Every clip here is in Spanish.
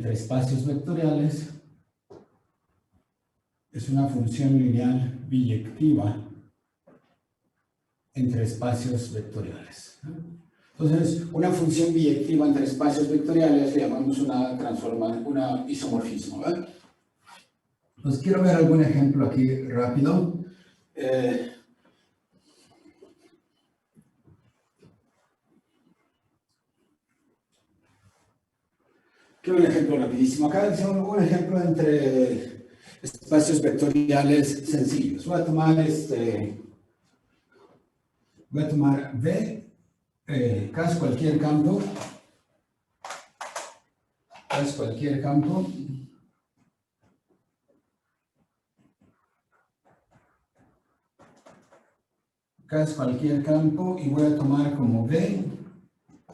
entre espacios vectoriales es una función lineal biyectiva entre espacios vectoriales. Entonces, una función biyectiva entre espacios vectoriales le llamamos una transformación, una isomorfismo, ¿verdad? Pues quiero ver algún ejemplo aquí rápido. Quiero un ejemplo rapidísimo. Acá un ejemplo entre espacios vectoriales sencillos. Voy a tomar V, K es cualquier campo. K es cualquier campo. K es cualquier campo y voy a tomar como V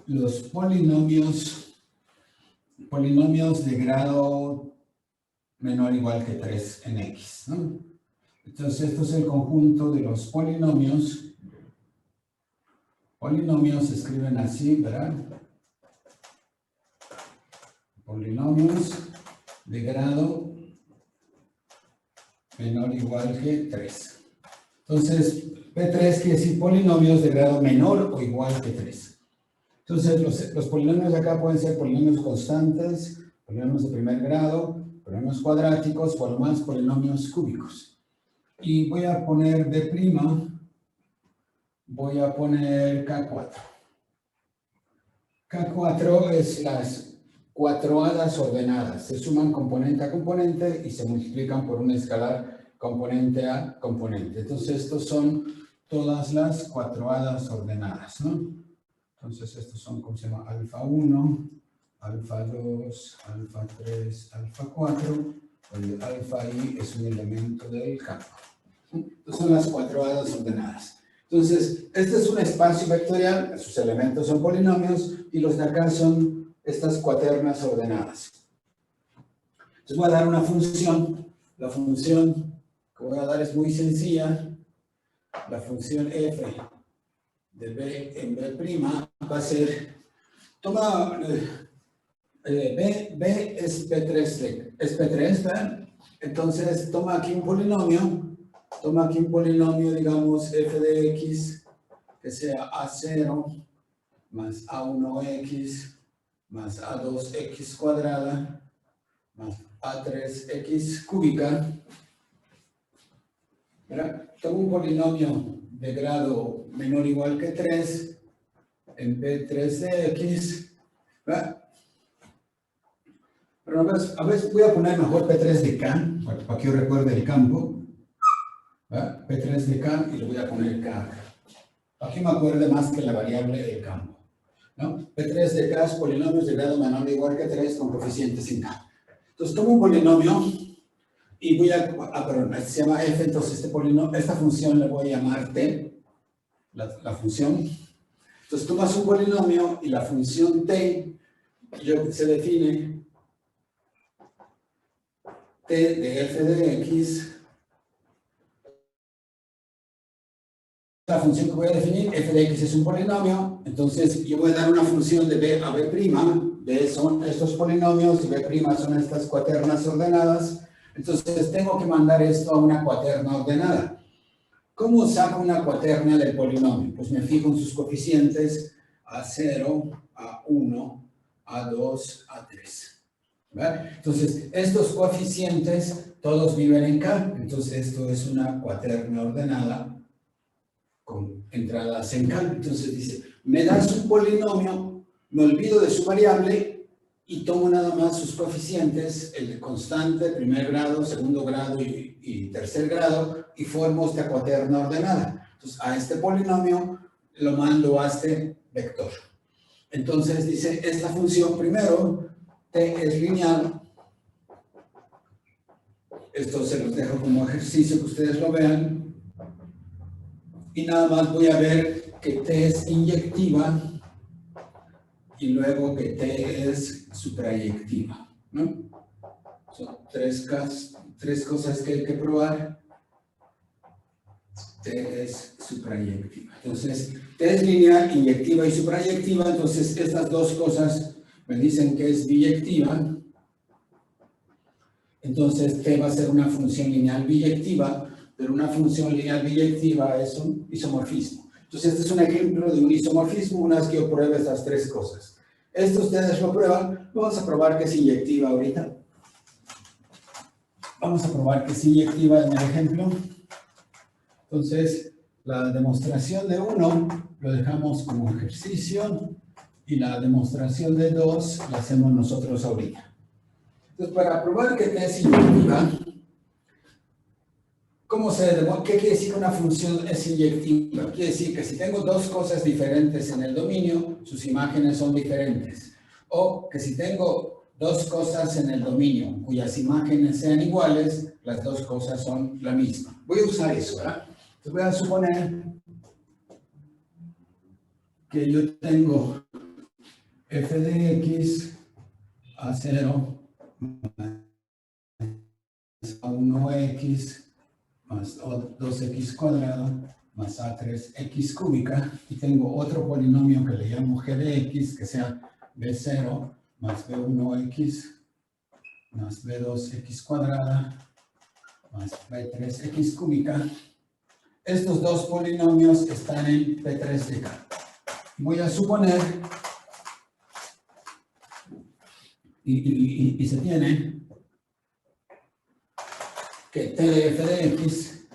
los polinomios de grado menor o igual que 3 en X, ¿no? Entonces, esto es el conjunto de los polinomios. Polinomios se escriben así, ¿verdad? Polinomios de grado menor o igual que 3. Entonces, P3 quiere decir polinomios de grado menor o igual que 3. Entonces, los polinomios de acá pueden ser polinomios constantes, polinomios de primer grado, polinomios cuadráticos o además polinomios cúbicos. Y voy a poner B', voy a poner K4. K4 es las cuatroadas ordenadas. Se suman componente a componente y se multiplican por un escalar componente a componente. Entonces, estos son todas las cuatroadas ordenadas, ¿no? Entonces, estos son, ¿cómo se llama? Alfa 1, alfa 2, alfa 3, alfa 4. El alfa I es un elemento del campo. Estas son las cuatroadas ordenadas. Entonces, este es un espacio vectorial, sus elementos son polinomios, y los de acá son estas cuaternas ordenadas. Entonces, voy a dar una función. La función que voy a dar es muy sencilla. La función f de b en b' va a ser, toma, b es P3, ¿verdad? Entonces, toma aquí un polinomio, digamos, f de x, que sea a0 más a1x más a2x cuadrada más a3x cúbica. ¿Verdad? Tomo un polinomio de grado menor o igual que 3 en P3 de x. ¿Verdad? Pero a veces voy a poner mejor P3 de K, para que yo recuerde el campo. ¿Verdad? P3 de K y le voy a poner K. Aquí me acuerde más que la variable del campo, ¿no? P3 de K es polinomios de grado menor o igual que 3 con coeficientes en K. Entonces tomo un polinomio y voy a, perdón, se llama f, entonces esta función le voy a llamar t, la función. Entonces tomas un polinomio y la función t se define t de f de x. La función que voy a definir, f de x es un polinomio, entonces yo voy a dar una función de b a b', b son estos polinomios y b' son estas cuaternas ordenadas. Entonces, tengo que mandar esto a una cuaterna ordenada. ¿Cómo saco una cuaterna del polinomio? Pues me fijo en sus coeficientes A0, A1, A2, A3. ¿Vale? Entonces, estos coeficientes todos viven en K. Entonces, esto es una cuaterna ordenada con entradas en K. Entonces, dice, me das un polinomio, me olvido de su variable y tomo nada más sus coeficientes, el de constante, primer grado, segundo grado y tercer grado, y formo esta cuaterna ordenada. Entonces, a este polinomio lo mando a este vector. Entonces, dice, esta función primero, t es lineal. Esto se los dejo como ejercicio que ustedes lo vean. Y nada más voy a ver que t es inyectiva y luego que t es suprayectiva, ¿no? Son tres cosas que hay que probar. T es suprayectiva. Entonces, T es lineal, inyectiva y suprayectiva. Entonces, estas dos cosas me dicen que es biyectiva. entonces t va a ser una función lineal biyectiva, pero una función lineal biyectiva es un isomorfismo. Entonces, este es un ejemplo de un isomorfismo una vez que yo pruebe estas tres cosas. Esto ustedes lo prueban, vamos a probar que es inyectiva ahorita. Vamos a probar que es inyectiva en el ejemplo. Entonces, la demostración de 1 lo dejamos como ejercicio y la demostración de 2 la hacemos nosotros ahorita. Entonces, para probar que t es inyectiva, ¿cómo se demuestra? ¿Qué quiere decir que una función es inyectiva? Quiere decir que si tengo dos cosas diferentes en el dominio, sus imágenes son diferentes. O que si tengo dos cosas en el dominio cuyas imágenes sean iguales, las dos cosas son la misma. Voy a usar eso, ¿verdad? Entonces voy a suponer que yo tengo f de x a 0 más a1x más 2x cuadrado más a3x cúbica, y tengo otro polinomio que le llamo g de x, que sea b0 más b1x más b2x cuadrada más b3x cúbica. Estos dos polinomios están en P3 de K. Voy a suponer, y se tiene, que t de f de x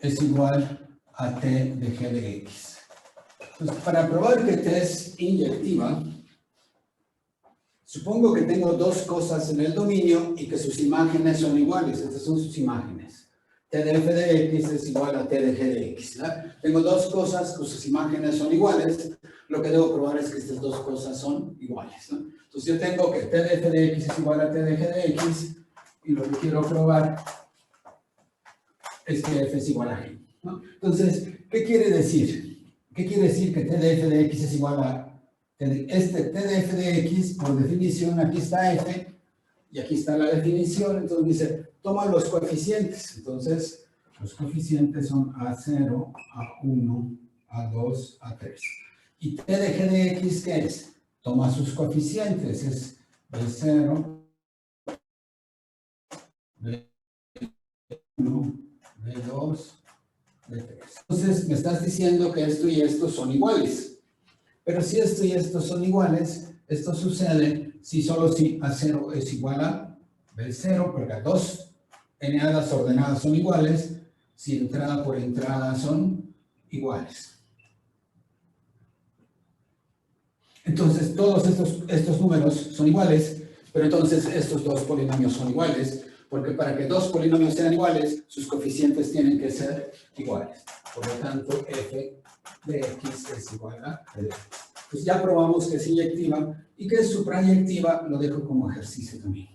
es igual a t de g de x. Entonces, para probar que t es inyectiva, supongo que tengo dos cosas en el dominio y que sus imágenes son iguales. Estas son sus imágenes. T de f de x es igual a t de g de x, ¿verdad? Tengo dos cosas cuyas imágenes son iguales. Lo que debo probar es que estas dos cosas son iguales, ¿no? Entonces yo tengo que t de f de x es igual a t de g de x, y lo que quiero probar es que f es igual a g, ¿no? Entonces, ¿qué quiere decir? ¿Qué quiere decir que t de f de x es igual a t de f de x? Por definición, aquí está f, y aquí está la definición. Entonces dice, toma los coeficientes. Entonces, los coeficientes son A0, A1, A2, A3. ¿Y t de g de x qué es? Toma sus coeficientes. Es B0, B1, B2, B3. Entonces, me estás diciendo que esto y esto son iguales. Pero si esto y esto son iguales, esto sucede si solo si A0 es igual a B0, porque a dos n-hadas ordenadas son iguales, si entrada por entrada son iguales. Entonces, todos estos números son iguales, pero entonces estos dos polinomios son iguales, porque para que dos polinomios sean iguales, sus coeficientes tienen que ser iguales. Por lo tanto, f de x es igual a f de x. Pues ya probamos que es inyectiva, y que es suprayectiva lo dejo como ejercicio también.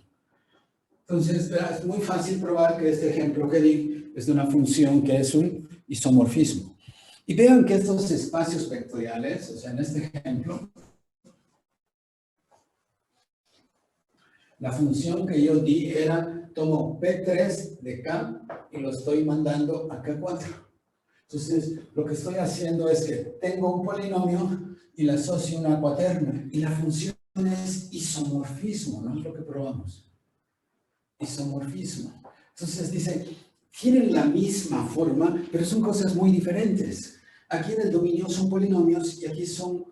Entonces, es muy fácil probar que este ejemplo que di es de una función que es un isomorfismo. Y vean que estos espacios vectoriales, o sea, en este ejemplo, la función que yo di era, tomo P3 de K y lo estoy mandando a K4. Entonces, lo que estoy haciendo es que tengo un polinomio y le asocio una cuaterna. Y la función es isomorfismo, ¿no? Es lo que probamos. Isomorfismo. Entonces dice, tienen la misma forma, pero son cosas muy diferentes. Aquí en el dominio son polinomios y aquí son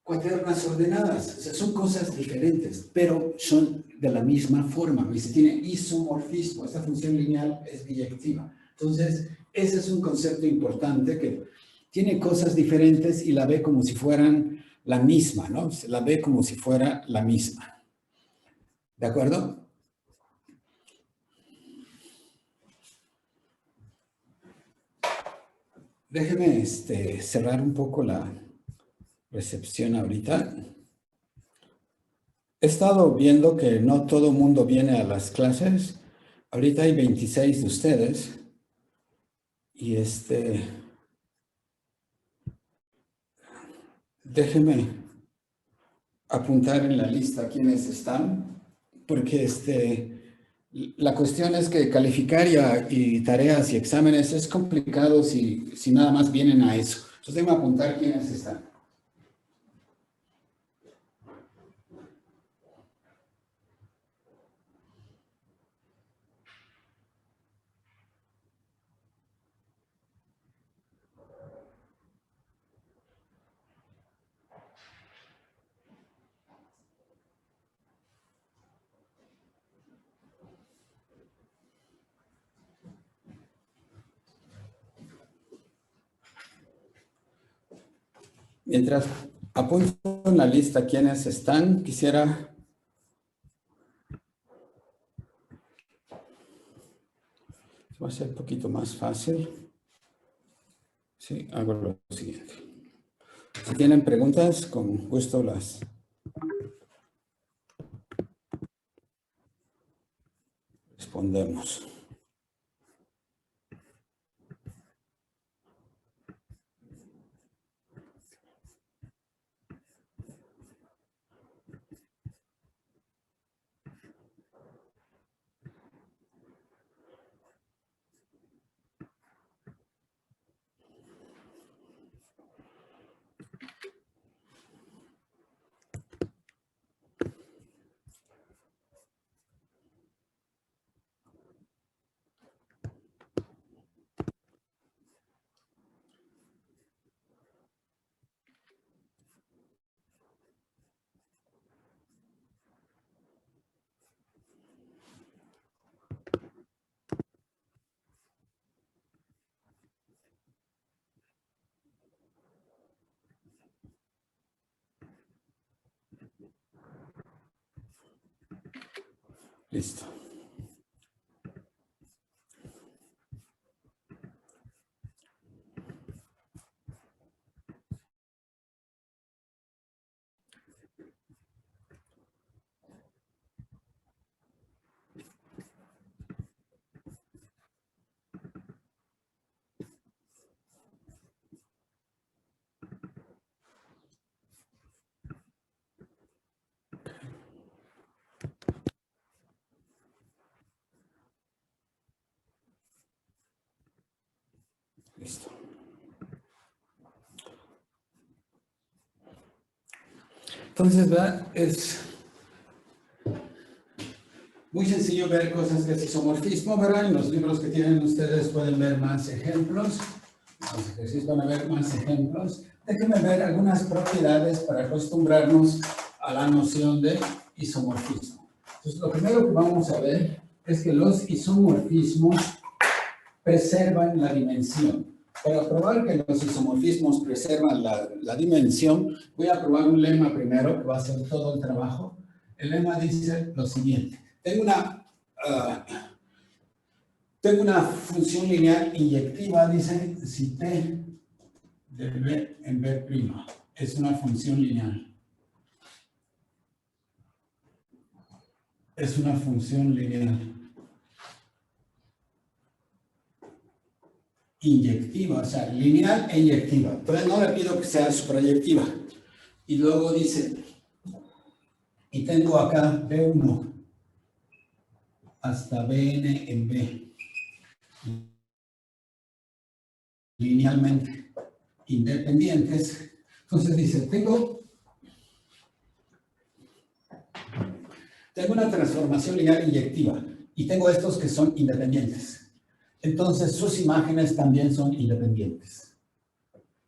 cuaternas ordenadas. O sea, son cosas diferentes, pero son de la misma forma. Dice, tiene isomorfismo. Esta función lineal es biyectiva. Entonces, ese es un concepto importante, que tiene cosas diferentes y la ve como si fueran la misma, ¿no? La ve como si fuera la misma. ¿De acuerdo? Déjeme cerrar un poco la recepción ahorita. He estado viendo que no todo el mundo viene a las clases. Ahorita hay 26 de ustedes. Y déjeme apuntar en la lista quiénes están, porque la cuestión es que calificar y tareas y exámenes es complicado si nada más vienen a eso. Entonces déjeme apuntar quiénes están. Mientras apunto en la lista quiénes están, quisiera va a ser un poquito más fácil. Sí, hago lo siguiente. Si tienen preguntas, con gusto las respondemos. Listo. Listo. Entonces, ¿verdad? Es muy sencillo ver cosas que es isomorfismo, ¿verdad? En los libros que tienen ustedes pueden ver más ejemplos. Los ejercicios van a ver más ejemplos. Déjenme ver algunas propiedades para acostumbrarnos a la noción de isomorfismo. Entonces, lo primero que vamos a ver es que los isomorfismos preservan la dimensión. Para probar que los isomorfismos preservan la dimensión, voy a probar un lema primero, que va a ser todo el trabajo. El lema dice lo siguiente. Tengo una función lineal inyectiva, dice, si t de b en b' es una función lineal. Es una función lineal inyectiva, o sea, lineal e inyectiva. Entonces no le pido que sea suprayectiva. Y luego dice, y tengo acá B1 hasta Bn en B. Linealmente independientes. Entonces dice, tengo una transformación lineal inyectiva y tengo estos que son independientes. Entonces sus imágenes también son independientes.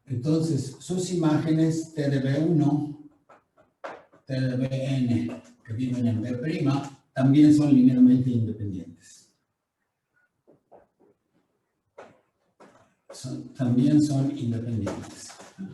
Entonces sus imágenes T de B1, T de Bn, que viven en B', también son linealmente independientes. También son independientes.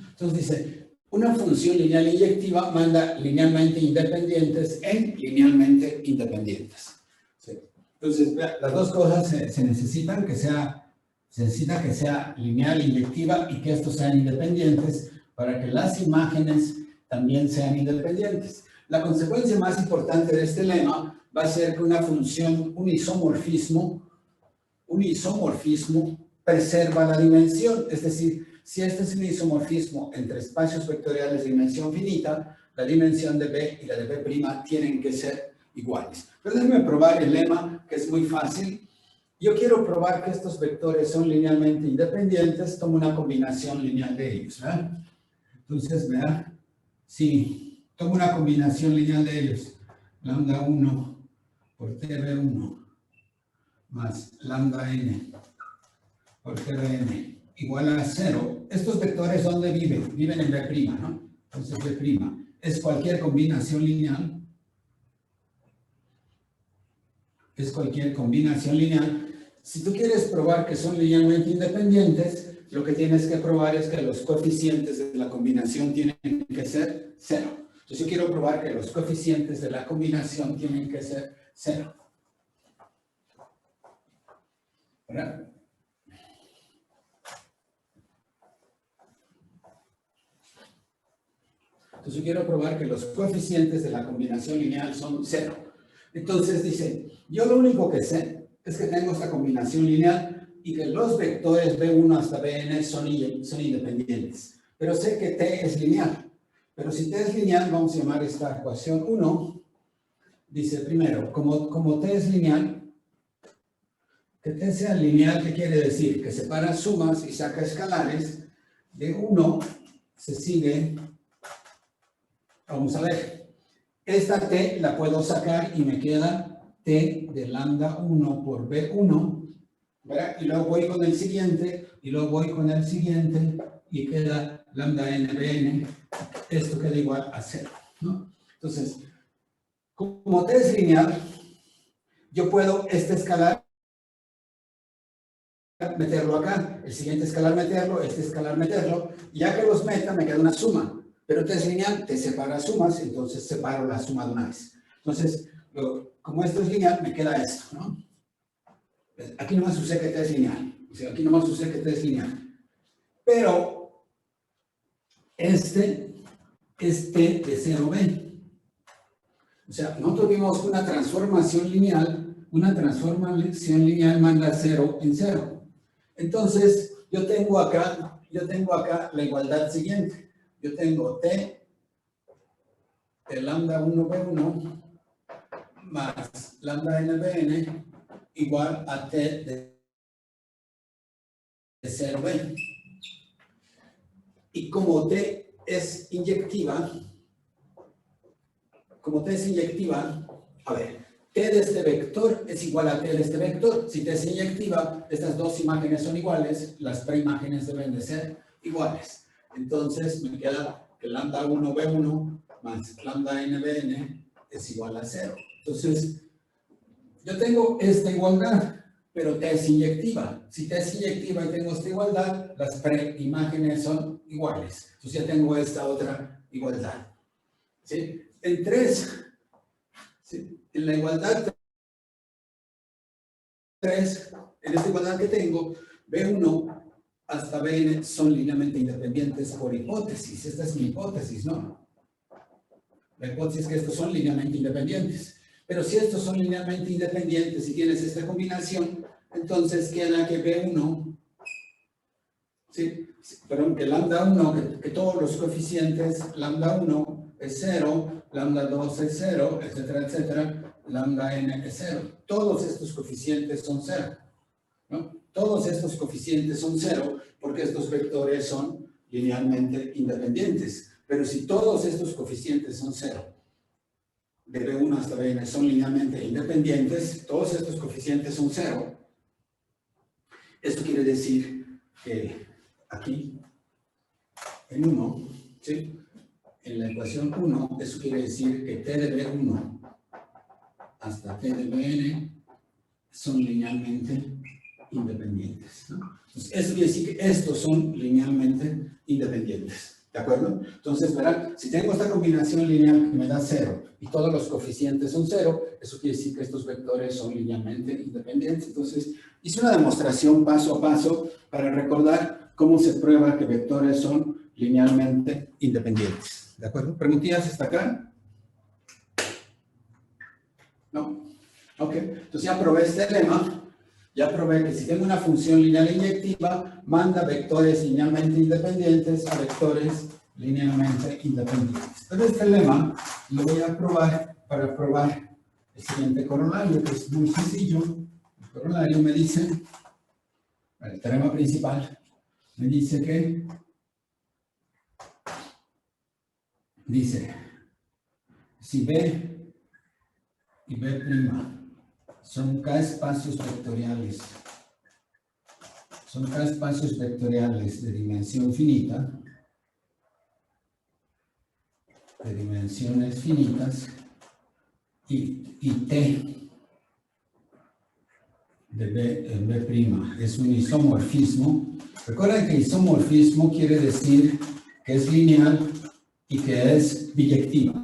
Entonces dice, una función lineal inyectiva manda linealmente independientes en linealmente independientes. ¿Sí? Entonces, las dos cosas se necesitan, se necesita que sea lineal inyectiva y que estos sean independientes para que las imágenes también sean independientes. La consecuencia más importante de este lema va a ser que una función, un isomorfismo preserva la dimensión, es decir, si este es un isomorfismo entre espacios vectoriales de dimensión finita, la dimensión de B y la de B' tienen que ser iguales. Pero déjenme probar el lema, que es muy fácil. Yo quiero probar que estos vectores son linealmente independientes, tomo una combinación lineal de ellos, ¿verdad? Entonces, vean, si tomo una combinación lineal de ellos, lambda 1 por TB1 más lambda n por TBN igual a 0. Estos vectores, ¿dónde viven? Viven en B', ¿no? Entonces B' es cualquier combinación lineal. Es cualquier combinación lineal. Si tú quieres probar que son linealmente independientes, lo que tienes que probar es que los coeficientes de la combinación tienen que ser 0. Entonces yo quiero probar que los coeficientes de la combinación tienen que ser 0. ¿Verdad? Entonces yo quiero probar que los coeficientes de la combinación lineal son 0. Entonces dice, yo lo único que sé es que tengo esta combinación lineal y que los vectores B1 hasta Bn son independientes. Pero sé que T es lineal. Pero si T es lineal, vamos a llamar esta ecuación 1. Dice primero, como T es lineal, que T sea lineal, ¿qué quiere decir? Que separa sumas y saca escalares. De 1 se sigue, vamos a ver, esta T la puedo sacar y me queda T de lambda 1 por B1, ¿verdad? Y luego voy con el siguiente, y luego voy con el siguiente, y queda lambda n Bn, esto queda igual a 0, ¿no? Entonces, como T es lineal, yo puedo este escalar meterlo acá, el siguiente escalar meterlo, este escalar meterlo, y ya que los meta me queda una suma, pero T es lineal, te separa sumas, entonces separo la suma de una vez. Entonces, como esto es lineal, me queda esto, ¿no? Aquí nomás usé que T es lineal, o sea, aquí nomás usé que T es lineal, pero este es T de 0b. O sea, nosotros vimos una transformación lineal manda 0 en 0. Entonces, yo tengo acá la igualdad siguiente. Yo tengo T de lambda 1b1 más lambda nbn igual a T de 0b. Y como T es inyectiva, a ver, T de este vector es igual a T de este vector. Si T es inyectiva, estas dos imágenes son iguales, las preimágenes deben de ser iguales. Entonces me queda que lambda 1b1 más lambda nbn es igual a 0. Entonces, yo tengo esta igualdad, pero T es inyectiva. Si T es inyectiva y tengo esta igualdad, las preimágenes son iguales. Entonces ya tengo esta otra igualdad. ¿Sí? En 3, ¿sí? En la igualdad 3, en esta igualdad que tengo, B1 hasta Bn son linealmente independientes por hipótesis. Esta es mi hipótesis, ¿no? La hipótesis es que estos son linealmente independientes. Pero si estos son linealmente independientes y tienes esta combinación, entonces queda que B1, ¿sí? Perdón, que lambda 1, que todos los coeficientes, lambda 1 es 0, lambda 2 es 0, etcétera, etcétera, lambda n es 0. Todos estos coeficientes son 0, ¿no? Todos estos coeficientes son 0 porque estos vectores son linealmente independientes. Pero si todos estos coeficientes son 0, de B1 hasta Bn son linealmente independientes, todos estos coeficientes son 0, esto quiere decir que aquí, en 1, ¿sí? En la ecuación 1, eso quiere decir que T de B1 hasta T de Bn son linealmente independientes, ¿no? Entonces, eso quiere decir que estos son linealmente independientes. ¿De acuerdo? Entonces, verán, si tengo esta combinación lineal que me da 0 y todos los coeficientes son 0, eso quiere decir que estos vectores son linealmente independientes. Entonces, hice una demostración paso a paso para recordar cómo se prueba que vectores son linealmente independientes. ¿De acuerdo? ¿Preguntillas hasta acá? ¿No? Ok. Entonces ya probé este lema. Ya probé que si tengo una función lineal inyectiva, manda vectores linealmente independientes a vectores linealmente independientes. Pero este lema lo voy a probar para probar el siguiente corolario, que es muy sencillo. El corolario me dice, el teorema principal, me dice que, si B y B' son K espacios vectoriales, de dimensión finita, de dimensiones finitas, y T de B en B'. Es un isomorfismo. Recuerden que isomorfismo quiere decir que es lineal y que es biyectiva.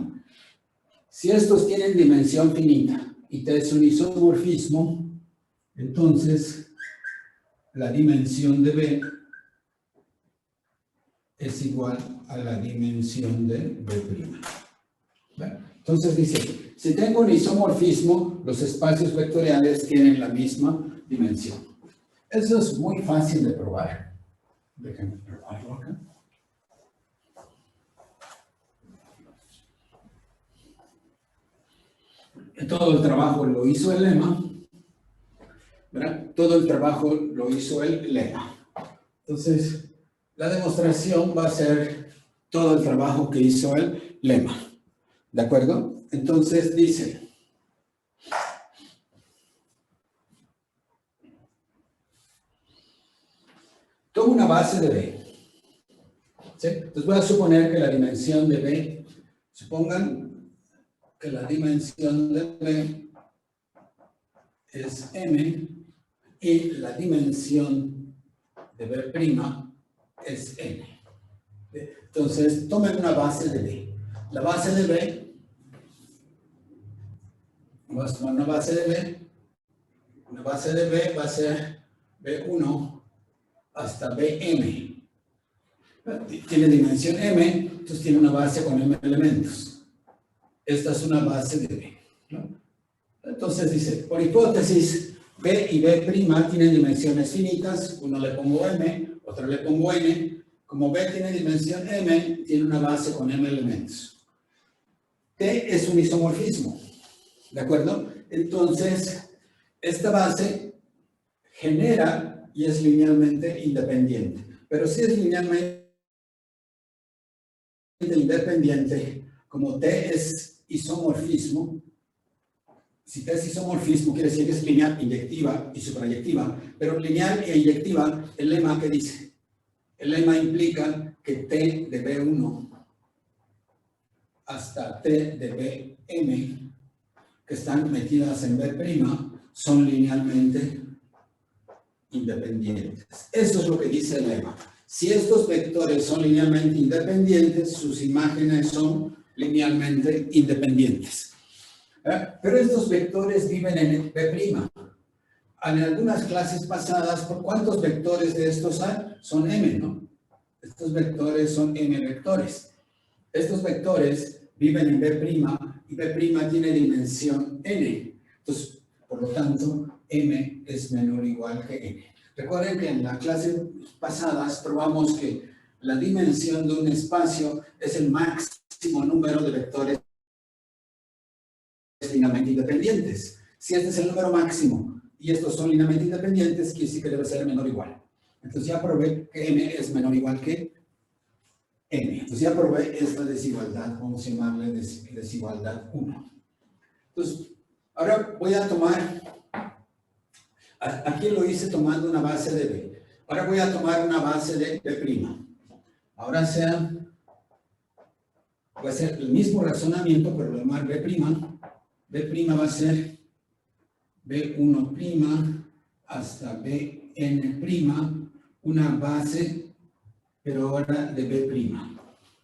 Si estos tienen dimensión finita y T es un isomorfismo, entonces la dimensión de B es igual a la dimensión de B'. Entonces dice, si tengo un isomorfismo, los espacios vectoriales tienen la misma dimensión. Eso es muy fácil de probar. Déjenme probarlo acá. Todo el trabajo lo hizo el lema, ¿verdad? Todo el trabajo lo hizo el lema. Entonces, la demostración va a ser todo el trabajo que hizo el lema. ¿De acuerdo? Entonces dice, tomo una base de B. ¿Sí? Entonces voy a suponer que la dimensión de B, supongan que la dimensión de B es M y la dimensión de B' es N. Entonces, tomen una base de B. La base de B, vamos a tomar una base de B. Una base de B va a ser B1 hasta Bm. Tiene dimensión M, entonces tiene una base con M elementos. Esta es una base de B, ¿no? Entonces dice, por hipótesis, B y B' tienen dimensiones finitas. Uno le pongo M, otro le pongo N. Como B tiene dimensión M, tiene una base con M elementos. T es un isomorfismo, ¿de acuerdo? Entonces, esta base genera y es linealmente independiente. Pero si es linealmente independiente, como T es isomorfismo, si T es isomorfismo, quiere decir que es lineal, inyectiva y suprayectiva, pero lineal e inyectiva, el lema que dice, el lema implica que T de B1 hasta T de Bm, que están metidas en B', son linealmente independientes. Eso es lo que dice el lema. Si estos vectores son linealmente independientes, sus imágenes son linealmente independientes. Pero estos vectores viven en B'. En algunas clases pasadas, ¿por cuántos vectores de estos hay? Son M, ¿no? Estos vectores son M vectores. Estos vectores viven en B' y B' tiene dimensión N. Entonces, por lo tanto, M es menor o igual que N. Recuerden que en las clases pasadas probamos que la dimensión de un espacio es el máximo número de vectores linealmente independientes. Si este es el número máximo y estos son linealmente independientes, quiere decir que debe ser menor o igual. Entonces ya probé que M es menor o igual que N. Entonces ya probé esta desigualdad, vamos a llamarle desigualdad 1. Entonces, ahora voy a tomar, aquí lo hice tomando una base de B. Ahora voy a tomar una base de B'. Ahora voy a hacer el mismo razonamiento, pero lo voy a llamar B'. B' va a ser B1' hasta Bn', una base, pero ahora de B',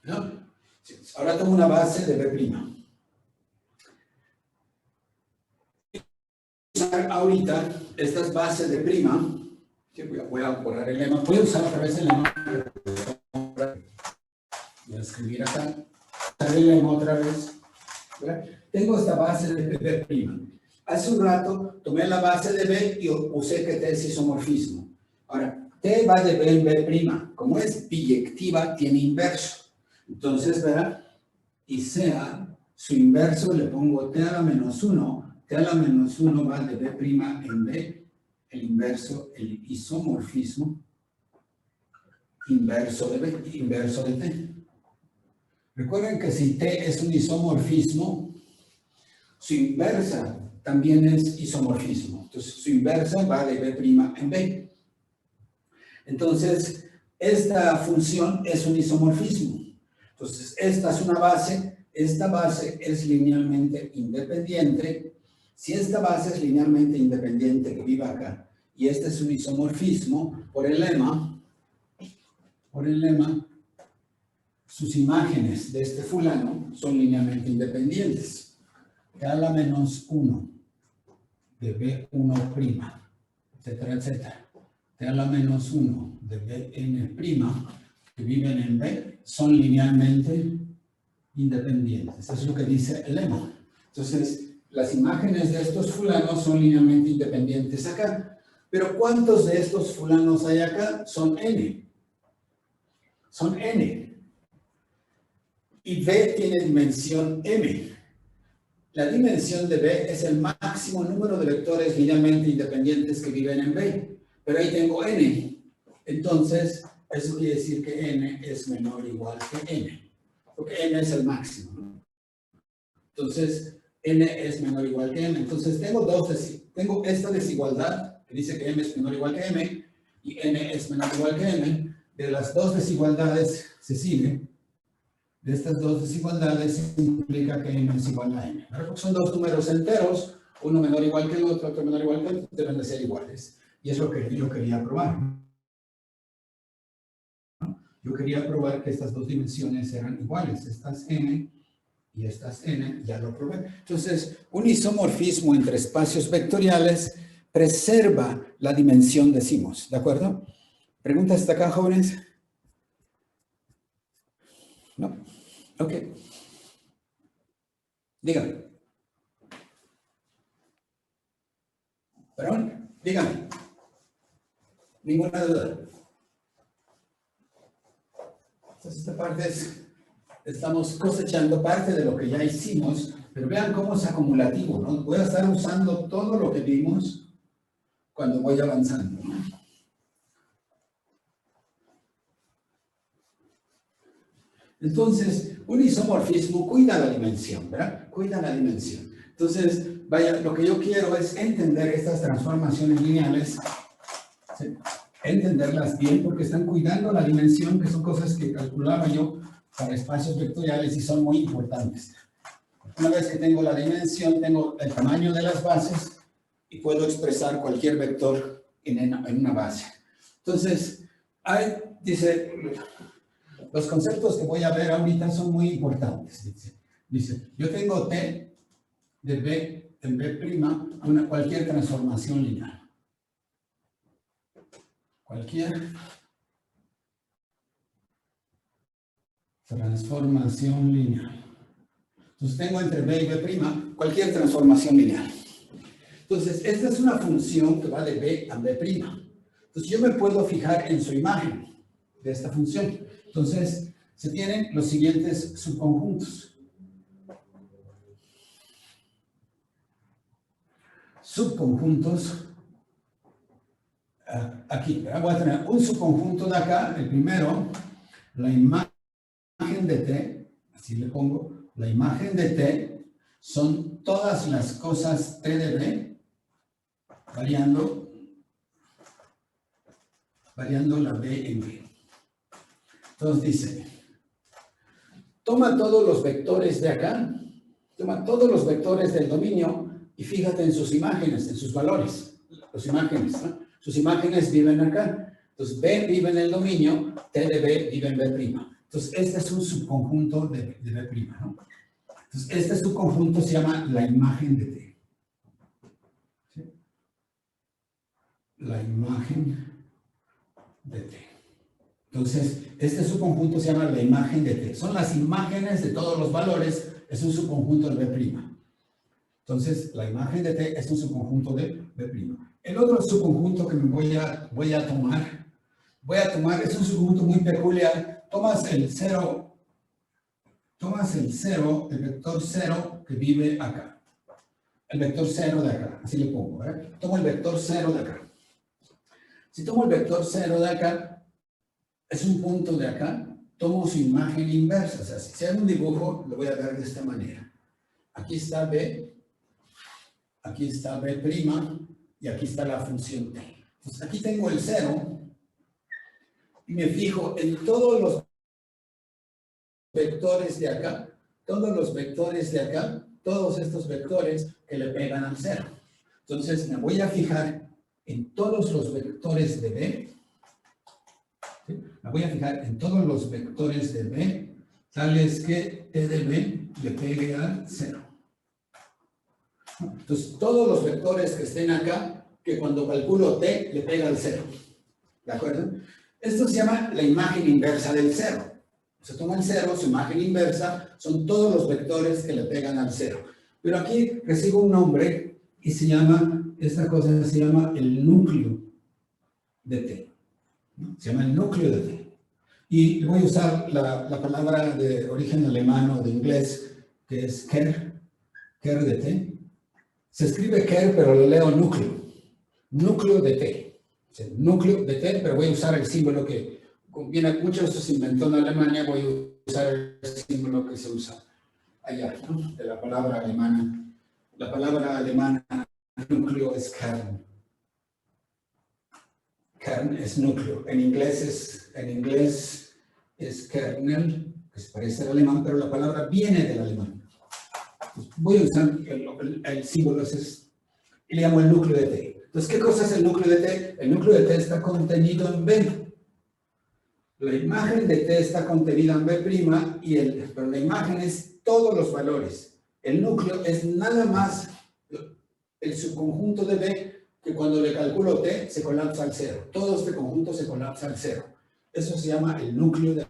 ¿no? Ahora tomo una base de B'. Usar ahorita estas bases de prima, que voy a borrar el lema, voy a usar otra vez el lema, voy a escribir acá, el lema otra vez. Tengo esta base de B'. Hace un rato tomé la base de B y usé que T es isomorfismo. Ahora, T va de B en B'. Como es biyectiva, tiene inverso. Entonces, ¿verdad? Y sea su inverso, le pongo T a la menos 1. T a la menos 1 va de B' en B. El inverso, el isomorfismo inverso de B, inverso de T. Recuerden que si T es un isomorfismo, su inversa también es isomorfismo. Entonces, su inversa va de B' en B. Entonces, esta función es un isomorfismo. Entonces, esta es una base. Esta base es linealmente independiente. Si esta base es linealmente independiente que viva acá, y este es un isomorfismo, por el lema, sus imágenes de este fulano son linealmente independientes. T a la menos 1 de B1', etcétera, etcétera. T a la menos 1 de Bn', que viven en B, son linealmente independientes. Eso es lo que dice el lema. Entonces, las imágenes de estos fulanos son linealmente independientes acá. Pero ¿cuántos de estos fulanos hay acá? Son n. Son n. Y B tiene dimensión m. La dimensión de B es el máximo número de vectores linealmente independientes que viven en B. Pero ahí tengo n. Entonces, eso quiere decir que n es menor o igual que n. Porque n es el máximo, ¿no? Entonces, n es menor o igual que m. Entonces, tengo esta desigualdad que dice que m es menor o igual que m y n es menor o igual que m. De las dos desigualdades se sigue. De estas dos desigualdades implica que n es igual a m. Porque son dos números enteros, uno menor o igual que el otro menor o igual que el otro, deben de ser iguales. Y es lo que yo quería probar. Yo quería probar que estas dos dimensiones eran iguales. Estas n y estas n, ya lo probé. Entonces, un isomorfismo entre espacios vectoriales preserva la dimensión, decimos. ¿De acuerdo? ¿Pregunta hasta acá, jóvenes? ¿No? Ok. Dígame. ¿Perdón? Dígame. Ninguna duda. Entonces, esta parte es, estamos cosechando parte de lo que ya hicimos, pero vean cómo es acumulativo, ¿no? Voy a estar usando todo lo que vimos cuando voy avanzando, ¿no? Entonces, un isomorfismo cuida la dimensión, ¿verdad? Cuida la dimensión. Entonces, vaya, lo que yo quiero es entender estas transformaciones lineales, ¿sí? Entenderlas bien porque están cuidando la dimensión, que son cosas que calculaba yo para espacios vectoriales y son muy importantes. Una vez que tengo la dimensión, tengo el tamaño de las bases y puedo expresar cualquier vector en una base. Entonces, dice, los conceptos que voy a ver ahorita son muy importantes. Dice, yo tengo T de B en B', cualquier transformación lineal. Cualquier transformación lineal. Entonces tengo entre B y B' cualquier transformación lineal. Entonces, esta es una función que va de B a B'. Entonces, yo me puedo fijar en su imagen de esta función. Entonces, se tienen los siguientes subconjuntos. Subconjuntos. Aquí, voy a tener un subconjunto de acá, el primero, la imagen de T, así le pongo, la imagen de T son todas las cosas T de B, variando la B en B. Entonces dice, toma todos los vectores de acá, toma todos los vectores del dominio y fíjate en sus imágenes, en sus valores, las imágenes, ¿no? Sus imágenes viven acá. Entonces, B vive en el dominio, T de B vive en B'. Entonces, este es un subconjunto de B', ¿no? Entonces, este subconjunto se llama la imagen de T. ¿Sí? La imagen de T. Entonces, este subconjunto se llama la imagen de T. Son las imágenes de todos los valores, es un subconjunto de B'. Entonces, la imagen de T es un subconjunto de B'. El otro subconjunto que me voy a tomar, es un subconjunto muy peculiar. Tomas el vector 0 que vive acá. El vector 0 de acá, así le pongo, ¿verdad? Tomo el vector 0 de acá. Si tomo el vector 0 de acá, es un punto de acá, tomo su imagen inversa. O sea, si hago un dibujo, lo voy a ver de esta manera. Aquí está B, aquí está B' y aquí está la función T. Entonces, aquí tengo el 0 y me fijo en todos los vectores de acá, todos estos vectores que le pegan al 0. Entonces me voy a fijar en todos los vectores de B. ¿Sí? Me voy a fijar en todos los vectores de B, tales que T de B le pegue al 0. Entonces, todos los vectores que estén acá, que cuando calculo T le pega al 0. ¿De acuerdo? Esto se llama la imagen inversa del 0. Se toma el 0, su imagen inversa, son todos los vectores que le pegan al 0. Pero aquí recibo un nombre y se llama, esta cosa se llama el núcleo de T. Se llama el núcleo de T. Y voy a usar la palabra de origen alemán o de inglés, que es Ker de T. Se escribe Ker, pero lo leo núcleo. Núcleo de T. O sea, núcleo de T, pero voy a usar el símbolo que conviene. Mucho de esto se inventó en Alemania, voy a usar el símbolo que se usa allá, ¿no? De la palabra alemana. La palabra alemana núcleo es Kern. Kern es núcleo. En inglés es kernel, que se parece al alemán, pero la palabra viene del alemán. Entonces, voy a usar el símbolo, y le llamo el núcleo de T. Entonces, ¿qué cosa es el núcleo de T? El núcleo de T está contenido en B. La imagen de T está contenida en B', pero la imagen es todos los valores. El núcleo es nada más el subconjunto de B, que cuando le calculo T se colapsa al 0. Todo este conjunto se colapsa al 0. Eso se llama el núcleo de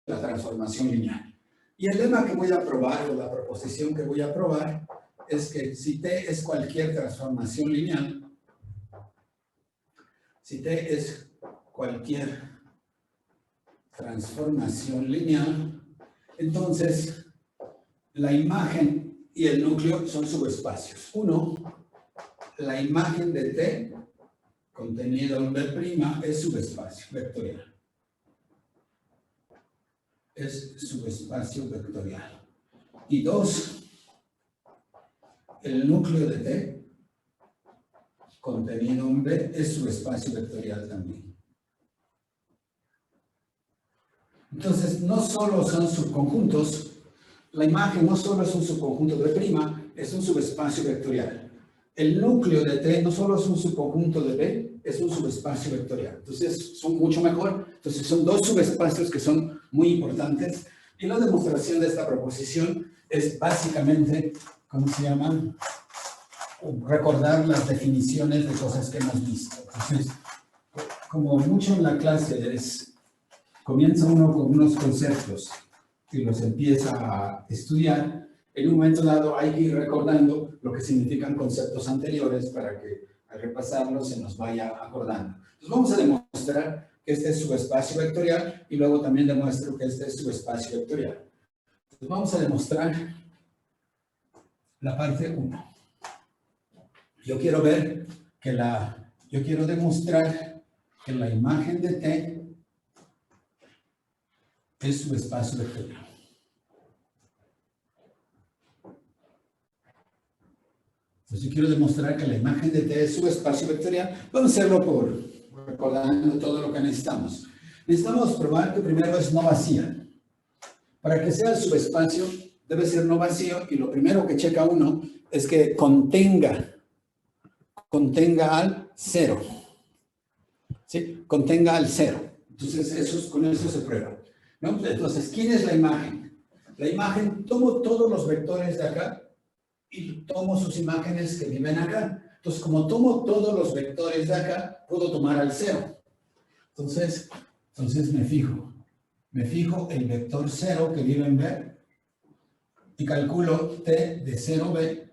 la transformación lineal. Y el lema que voy a probar, o la proposición que voy a probar, es que si T es cualquier transformación lineal, si T es cualquier transformación lineal, entonces la imagen y el núcleo son subespacios. Uno, la imagen de T contenido en B' es subespacio vectorial. Es subespacio vectorial. Y dos, el núcleo de T contenido en B es subespacio vectorial también. Entonces, no solo son subconjuntos, la imagen no solo es un subconjunto de B', es un subespacio vectorial. El núcleo de T no solo es un subconjunto de B, es un subespacio vectorial. Entonces, son mucho mejor. Entonces, son dos subespacios que son muy importantes. Y la demostración de esta proposición es básicamente, ¿cómo se llama? Recordar las definiciones de cosas que hemos visto. Entonces, como mucho en la clase comienza uno con unos conceptos y los empieza a estudiar, en un momento dado hay que ir recordando lo que significan conceptos anteriores para que al repasarlos se nos vaya acordando. Entonces vamos a demostrar que este es subespacio vectorial y luego también demuestro que este es subespacio vectorial. Entonces vamos a demostrar la parte 1. Yo quiero demostrar que la imagen de T es subespacio vectorial. Entonces, yo quiero demostrar que la imagen de T es subespacio vectorial. Vamos a hacerlo recordando todo lo que necesitamos. Necesitamos probar que primero es no vacía. Para que sea el subespacio, debe ser no vacío, y lo primero que checa uno es que contenga al 0. ¿Sí? Contenga al 0. Entonces, con eso se prueba, ¿no? Entonces, ¿quién es la imagen? La imagen, tomo todos los vectores de acá, y tomo sus imágenes que viven acá. Entonces, como tomo todos los vectores de acá, puedo tomar al 0. Entonces me fijo el vector 0 que vive en B y calculo T de 0B.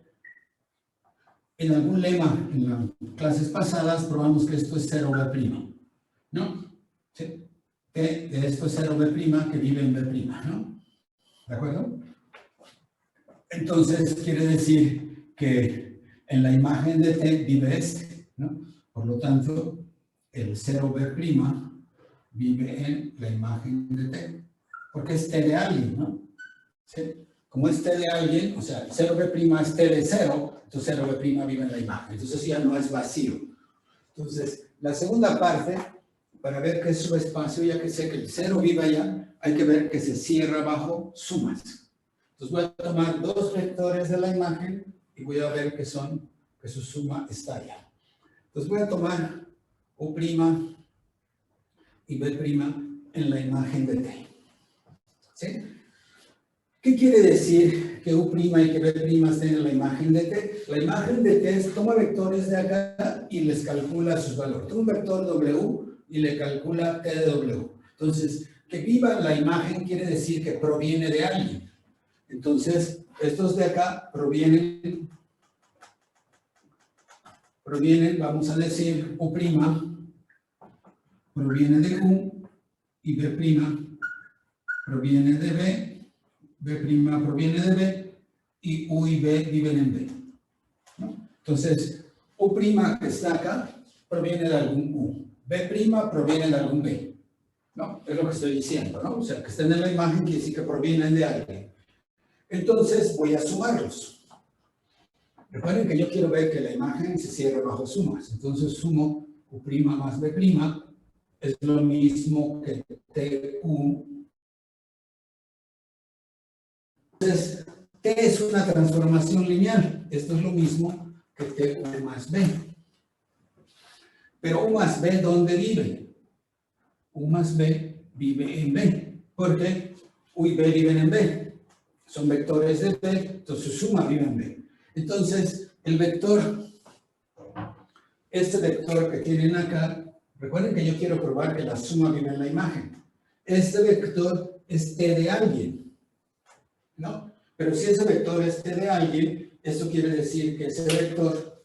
En algún lema, en las clases pasadas, probamos que esto es 0B', ¿no? ¿Sí? T de esto es 0B' que vive en B', ¿no? ¿De acuerdo? Entonces, quiere decir que en la imagen de T vive este, ¿no? Por lo tanto, el 0B' vive en la imagen de T, porque es T de alguien, ¿no? ¿Sí? Como es T de alguien, o sea, el 0B' es T de 0, entonces 0B' vive en la imagen. Entonces ya no es vacío. Entonces, la segunda parte, para ver qué es subespacio, ya que sé que el 0 vive allá, hay que ver que se cierra bajo sumas. Entonces voy a tomar dos vectores de la imagen y voy a ver que su suma está allá. Entonces voy a tomar U' y B' en la imagen de T. ¿Sí? ¿Qué quiere decir que U' y que B' estén en la imagen de T? La imagen de T toma vectores de acá y les calcula sus valores. Toma un vector W y le calcula T de W. Entonces, que viva la imagen quiere decir que proviene de alguien. Entonces, estos de acá provienen, vamos a decir, U' proviene de U y B' proviene de B, B' proviene de B y U y B viven en B. ¿No? Entonces, U' que está acá proviene de algún U, B' proviene de algún B. ¿No? Es lo que estoy diciendo, ¿no? O sea, que estén en la imagen quiere decir que provienen de alguien. Entonces, voy a sumarlos. Recuerden que yo quiero ver que la imagen se cierre bajo sumas. Entonces, sumo U' más B' es lo mismo que TU. Entonces, T es una transformación lineal. Esto es lo mismo que TU más B. Pero U más B, ¿dónde vive? U más B vive en B. ¿Por qué? U y B viven en B. Son vectores de B, entonces su suma vive en B. Entonces, el vector, este vector que tienen acá, recuerden que yo quiero probar que la suma vive en la imagen. Este vector es T de alguien, ¿no? Pero si ese vector es T de alguien, eso quiere decir que ese vector,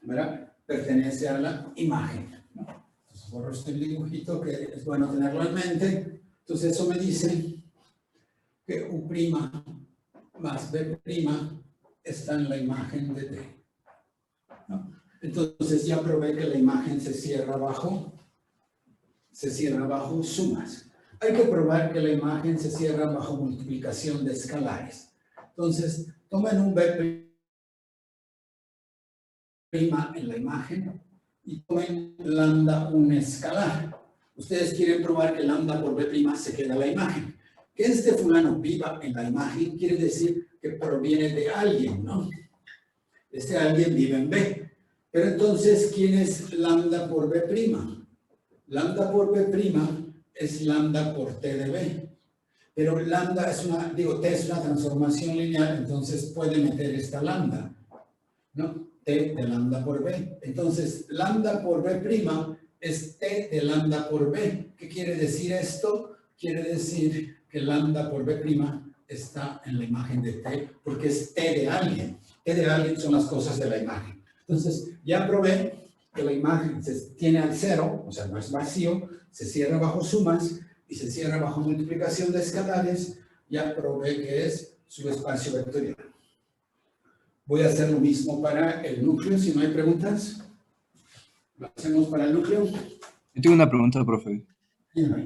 ¿verdad?, pertenece a la imagen, ¿no? Entonces, borro este dibujito que es bueno tenerlo en mente. Entonces, eso me dice que U' más B' está en la imagen de T, ¿no? Entonces, ya probé que la imagen se cierra bajo sumas. Hay que probar que la imagen se cierra bajo multiplicación de escalares. Entonces, tomen un B' en la imagen y tomen lambda un escalar. Ustedes quieren probar que lambda por B' se queda en la imagen. Que este fulano viva en la imagen quiere decir que proviene de alguien, ¿no? Este alguien vive en B. Pero entonces, ¿quién es lambda por B'? Lambda por B' es lambda por T de B. Pero lambda es T es una transformación lineal, entonces puede meter esta lambda, ¿no? T de lambda por B. Entonces, lambda por B' es T de lambda por B. ¿Qué quiere decir esto? Quiere decir que lambda por B' está en la imagen de T, porque es T de alguien. T de alguien son las cosas de la imagen. Entonces, ya probé que la imagen se tiene al cero, o sea, no es vacío, se cierra bajo sumas y se cierra bajo multiplicación de escalares. Ya probé que es su espacio vectorial. Voy a hacer lo mismo para el núcleo, si no hay preguntas. ¿Lo hacemos para el núcleo? Yo tengo una pregunta, profe. Dígame.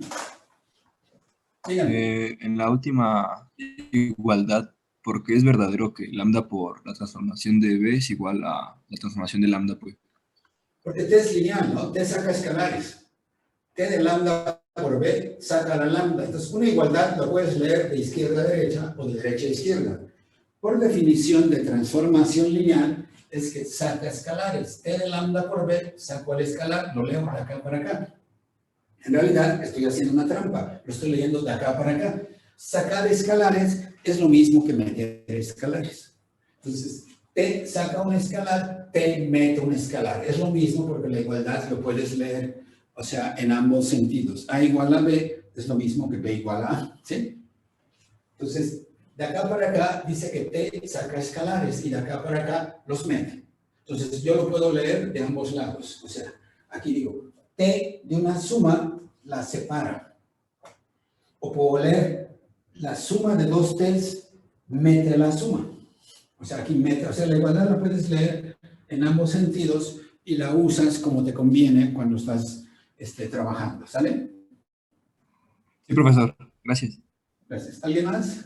En la última igualdad, ¿por qué es verdadero que lambda por la transformación de B es igual a la transformación de lambda por B? Porque T es lineal, ¿no? T saca escalares. T de lambda por B saca la lambda. Entonces, una igualdad la puedes leer de izquierda a derecha o de derecha a izquierda. Por definición de transformación lineal, es que saca escalares. T de lambda por B, saco el escalar, lo leo de acá para acá. En realidad, estoy haciendo una trampa, lo estoy leyendo de acá para acá. Sacar escalares es lo mismo que meter escalares. Entonces, T saca un escalar, T mete un escalar. Es lo mismo porque la igualdad lo puedes leer, o sea, en ambos sentidos. A igual a B es lo mismo que B igual a A, ¿sí? Entonces, de acá para acá dice que T saca escalares y de acá para acá los mete. Entonces, yo lo puedo leer de ambos lados. O sea, aquí digo, T de una suma la separa. O puedo leer la suma de dos T's mete la suma. O sea, aquí mete, o sea, la igualdad la puedes leer en ambos sentidos y la usas como te conviene cuando estás trabajando, ¿sale? Sí, profesor. Gracias. Gracias. ¿Alguien más?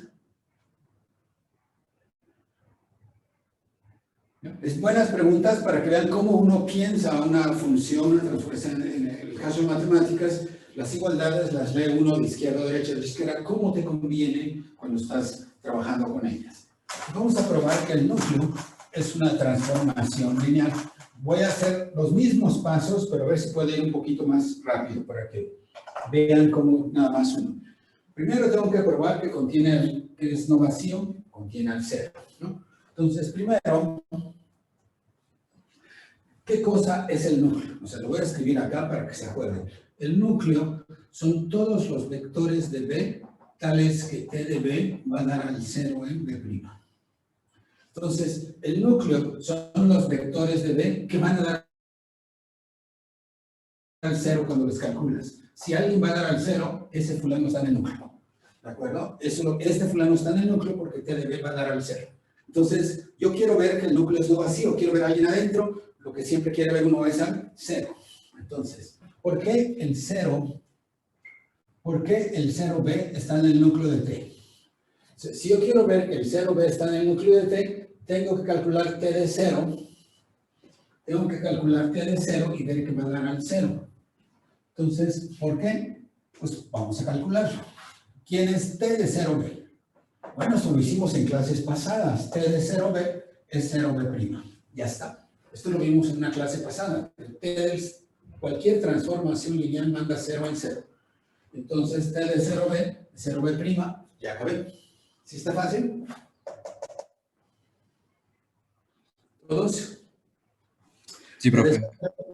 Es buenas preguntas para que vean cómo uno piensa una función, una transformación. En el caso de matemáticas, Las igualdades las lee uno de izquierda a derecha, de izquierda, cómo te conviene cuando estás trabajando con ellas. Vamos a probar que el núcleo es una transformación lineal. Voy a hacer los mismos pasos, pero a ver si puedo ir un poquito más rápido para que vean cómo nada más uno. Primero tengo que probar que contiene, que es no vacío, contiene el cero, ¿no? Entonces, primero, ¿qué cosa es el núcleo? O sea, lo voy a escribir acá para que se acuerden. El núcleo son todos los vectores de B, tales que T de B va a dar al 0 en B'. Entonces, el núcleo son los vectores de B que van a dar al 0 cuando les calculas. Si alguien va a dar al 0, ese fulano está en el núcleo. ¿De acuerdo? Este fulano está en el núcleo porque T de B va a dar al 0. Entonces, yo quiero ver que el núcleo es no vacío, quiero ver a alguien adentro, lo que siempre quiere ver uno es al 0. Entonces, ¿por qué el 0B está en el núcleo de T? Si yo quiero ver que el 0B está en el núcleo de T, tengo que calcular T de 0. Tengo que calcular T de 0 y ver que va a dar al 0. Entonces, ¿por qué? Pues vamos a calcularlo. ¿Quién es T de 0B? Bueno, eso lo hicimos en clases pasadas. T de 0B es 0B'. Ya está. Esto lo vimos en una clase pasada. T es cualquier transformación lineal manda 0 en 0. Entonces, T de 0B, 0B', ya acabé. ¿Sí está fácil? ¿Todos? Sí, profe.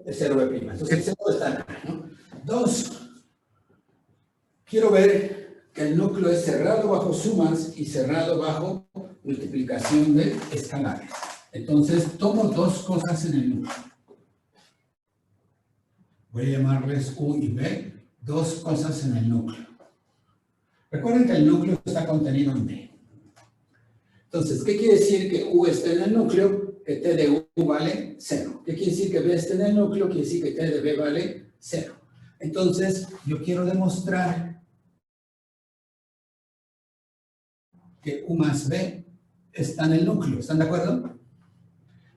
Es 0B'. Entonces, el 0 está acá, ¿no? 2. Quiero ver que el núcleo es cerrado bajo sumas y cerrado bajo multiplicación de escalares. Entonces, tomo dos cosas en el núcleo. Voy a llamarles U y B, dos cosas en el núcleo. Recuerden que el núcleo está contenido en B. Entonces, ¿qué quiere decir que U esté en el núcleo? Que T de U vale 0. ¿Qué quiere decir que B esté en el núcleo? Quiere decir que T de B vale 0. Entonces, yo quiero demostrar que U más B está en el núcleo. ¿Están de acuerdo?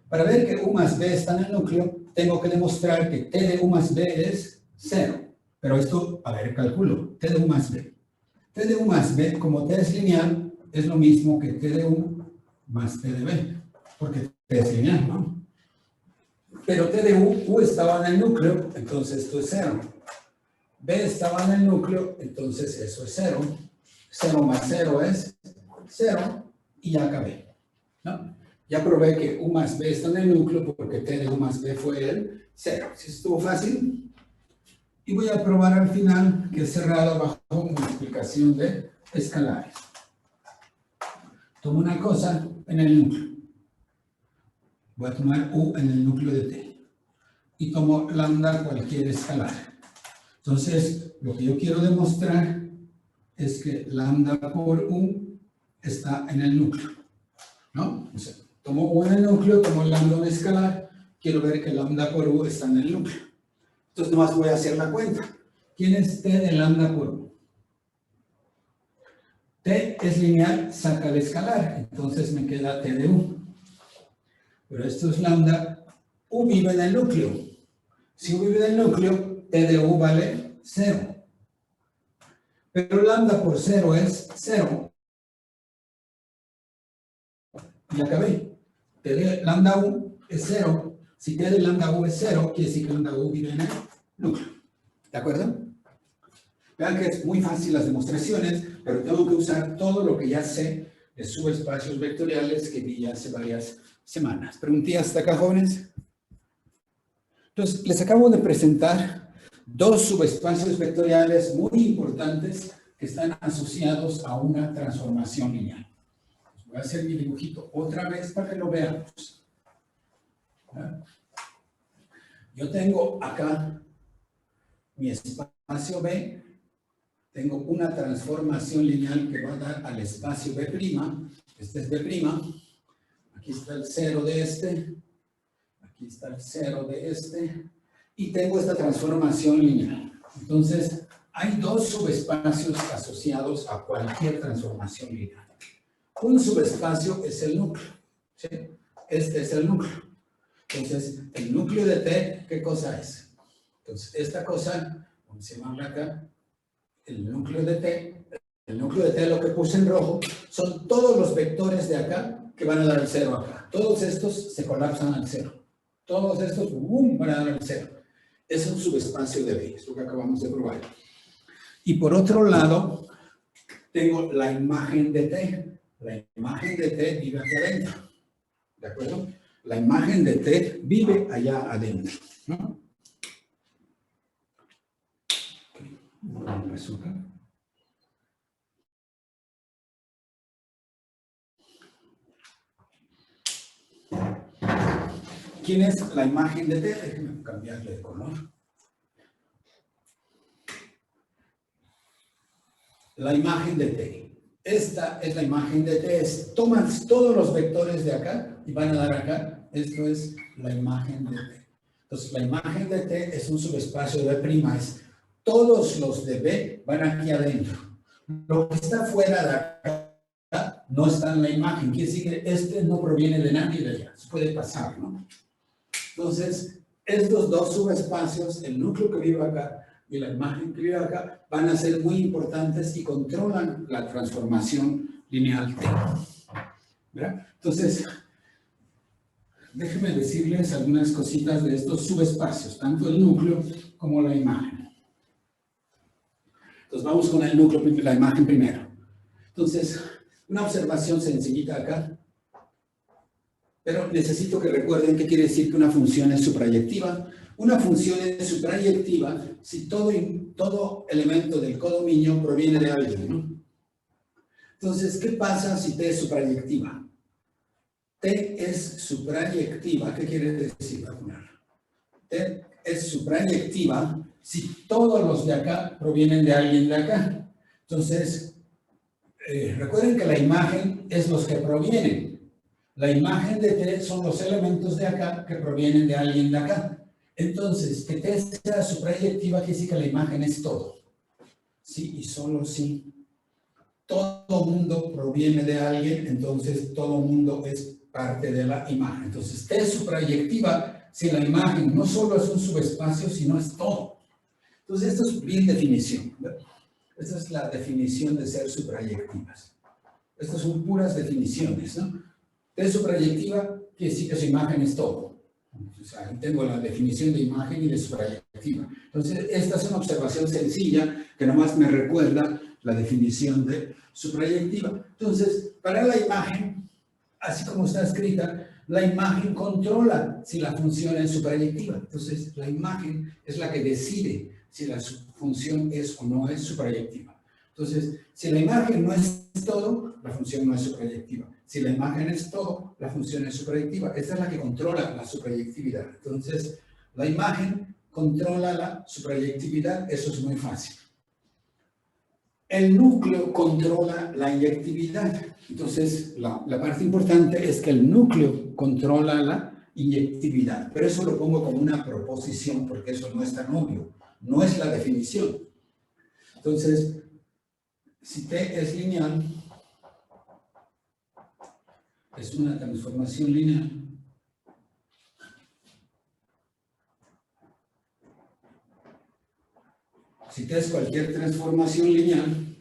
Para ver que U más B está en el núcleo, tengo que demostrar que T de U más B es 0. Pero esto, a ver, calculo. T de U más B. T de U más B, como T es lineal, es lo mismo que T de U más T de B. Porque T es lineal, ¿no? Pero T de U estaba en el núcleo, entonces esto es 0. B estaba en el núcleo, entonces eso es 0. 0 más 0 es 0 y ya acabé, ¿no? Ya probé que U más B está en el núcleo porque T de U más B fue el 0. ¿Sí estuvo fácil? Y voy a probar al final que es cerrado bajo multiplicación de escalares. Tomo una cosa en el núcleo. Voy a tomar U en el núcleo de T. Y tomo lambda cualquier escalar. Entonces, lo que yo quiero demostrar es que lambda por U está en el núcleo, ¿no? O sea, tomo U en el núcleo, tomo lambda en escalar, quiero ver que lambda por U está en el núcleo. Entonces, nomás voy a hacer la cuenta. ¿Quién es T de lambda por U? T es lineal, saca el escalar, entonces me queda T de U. Pero esto es lambda, U vive en el núcleo. Si U vive en el núcleo, T de U vale 0. Pero lambda por 0 es 0. Y acabé. T de lambda U es 0. Si T de lambda U es 0, quiere decir que lambda U vive en el núcleo. ¿De acuerdo? Vean que es muy fácil las demostraciones, pero tengo que usar todo lo que ya sé de subespacios vectoriales que vi hace varias semanas. ¿Preguntillas hasta acá, jóvenes? Entonces, les acabo de presentar dos subespacios vectoriales muy importantes que están asociados a una transformación lineal. Voy a hacer mi dibujito otra vez para que lo veamos. Yo tengo acá mi espacio B, tengo una transformación lineal que va a dar al espacio B', este es B', aquí está el 0 de este, aquí está el 0 de este, y tengo esta transformación lineal. Entonces, hay dos subespacios asociados a cualquier transformación lineal. Un subespacio es el núcleo, ¿sí? Este es el núcleo. Entonces, el núcleo de T, ¿qué cosa es? Entonces, esta cosa, vamos a llamarlo acá, el núcleo de T. El núcleo de T, lo que puse en rojo, son todos los vectores de acá que van a dar el 0 acá. Todos estos se colapsan al 0. Todos estos van a dar el 0. Es un subespacio de B, es lo que acabamos de probar. Y por otro lado, tengo la imagen de T. La imagen de T vive aquí adentro. ¿De acuerdo? La imagen de T vive allá adentro, ¿no? Resulta. ¿Quién es la imagen de T? Déjenme cambiarle de color. La imagen de T. Esta es la imagen de T. Toman todos los vectores de acá y van a dar acá. Esto es la imagen de T. Entonces, la imagen de T es un subespacio de B'. Todos los de B van aquí adentro. Lo que está fuera de acá no está en la imagen. Quiere decir que este no proviene de nadie de allá. Se puede pasar, ¿no? Entonces, estos dos subespacios, el núcleo que vive acá y la imagen que vive acá, van a ser muy importantes y controlan la transformación lineal T. ¿Verdad? Entonces, déjenme decirles algunas cositas de estos subespacios, tanto el núcleo como la imagen. Entonces, vamos con el núcleo, la imagen primero. Entonces, una observación sencillita acá. Pero necesito que recuerden qué quiere decir que una función es suprayectiva. Una función es suprayectiva si todo elemento del codominio proviene de alguien, ¿no? Entonces, ¿qué pasa si T es suprayectiva? T es suprayectiva. ¿Qué quiere decir? T es suprayectiva si todos los de acá provienen de alguien de acá. Entonces, recuerden que la imagen es los que provienen. La imagen de T son los elementos de acá que provienen de alguien de acá. Entonces, que T sea suprayectiva quiere decir que la imagen es todo. Sí, y solo si todo mundo proviene de alguien, entonces todo mundo es parte de la imagen. Entonces, T es suprayectiva si la imagen no solo es un subespacio, sino es todo. Entonces, esto es bien definición, ¿verdad? Esta es la definición de ser suprayectivas. Estas son puras definiciones, ¿no? T suprayectiva quiere decir que su imagen es todo. O sea, ahí tengo la definición de imagen y de suprayectiva. Entonces, esta es una observación sencilla que nomás me recuerda la definición de suprayectiva. Entonces, para la imagen, así como está escrita, la imagen controla si la función es suprayectiva. Entonces, la imagen es la que decide si la función es o no es suprayectiva. Entonces, si la imagen no es todo, la función no es suprayectiva. Si la imagen es todo, la función es suprayectiva. Esta es la que controla la suprayectividad. Entonces, la imagen controla la suprayectividad. Eso es muy fácil. El núcleo controla la inyectividad. Entonces, la parte importante es que el núcleo controla la inyectividad. Pero eso lo pongo como una proposición porque eso no es tan obvio. No es la definición. Entonces, si T es lineal, es una transformación lineal. Si T es cualquier transformación lineal,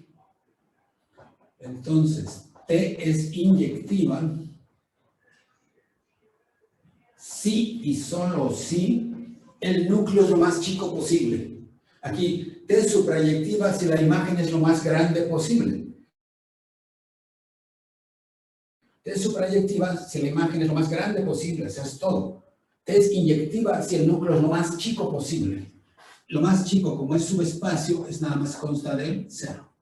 entonces T es inyectiva si y solo si el núcleo es lo más chico posible. Aquí, T es suprayectiva si la imagen es lo más grande posible. T es suprayectiva si la imagen es lo más grande posible, eso es todo. T es inyectiva si el núcleo es lo más chico posible. Lo más chico, como es subespacio, es nada más consta del 0.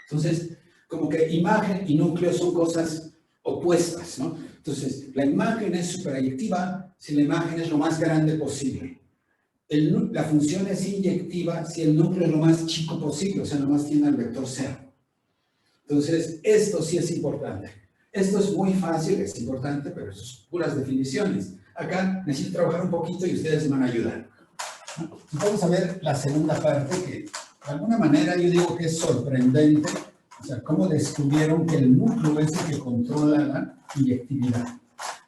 Entonces, como que imagen y núcleo son cosas opuestas, ¿no? Entonces, la imagen es suprayectiva si la imagen es lo más grande posible. La función es inyectiva si el núcleo es lo más chico posible, o sea, nomás tiene el vector 0. Entonces, esto sí es importante. Esto es muy fácil, es importante, pero son puras definiciones. Acá necesito trabajar un poquito y ustedes me van a ayudar. Vamos a ver la segunda parte que, de alguna manera, yo digo que es sorprendente. O sea, cómo descubrieron que el núcleo es el que controla la inyectividad,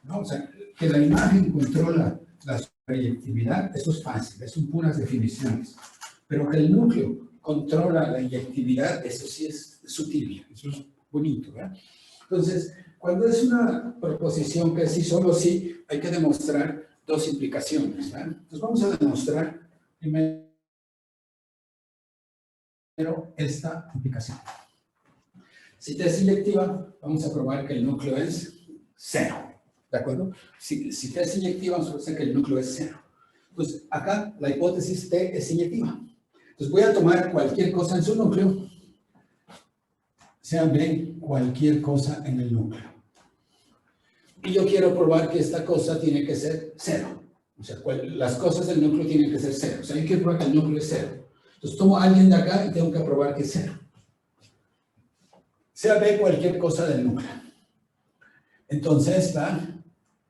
¿no? O sea, que la imagen controla la suprayectividad, eso es fácil, son puras definiciones. pero que el núcleo controla la inyectividad, eso sí es sutil, eso es bonito, ¿verdad? Entonces, cuando es una proposición que es sí, solo sí, hay que demostrar dos implicaciones, ¿verdad? Entonces, vamos a demostrar primero esta implicación. Si T es inyectiva, vamos a probar que el núcleo es cero. ¿De acuerdo? Si T es inyectiva, vamos a decir que el núcleo es cero. Pues acá la hipótesis T es inyectiva. Entonces voy a tomar cualquier cosa en su núcleo, sea B, cualquier cosa en el núcleo. Y yo quiero probar que esta cosa tiene que ser cero. O sea, las cosas del núcleo tienen que ser cero. O sea, yo quiero probar que el núcleo es cero. Entonces tomo a alguien de acá y tengo que probar que es cero. Sea B cualquier cosa del núcleo. Entonces,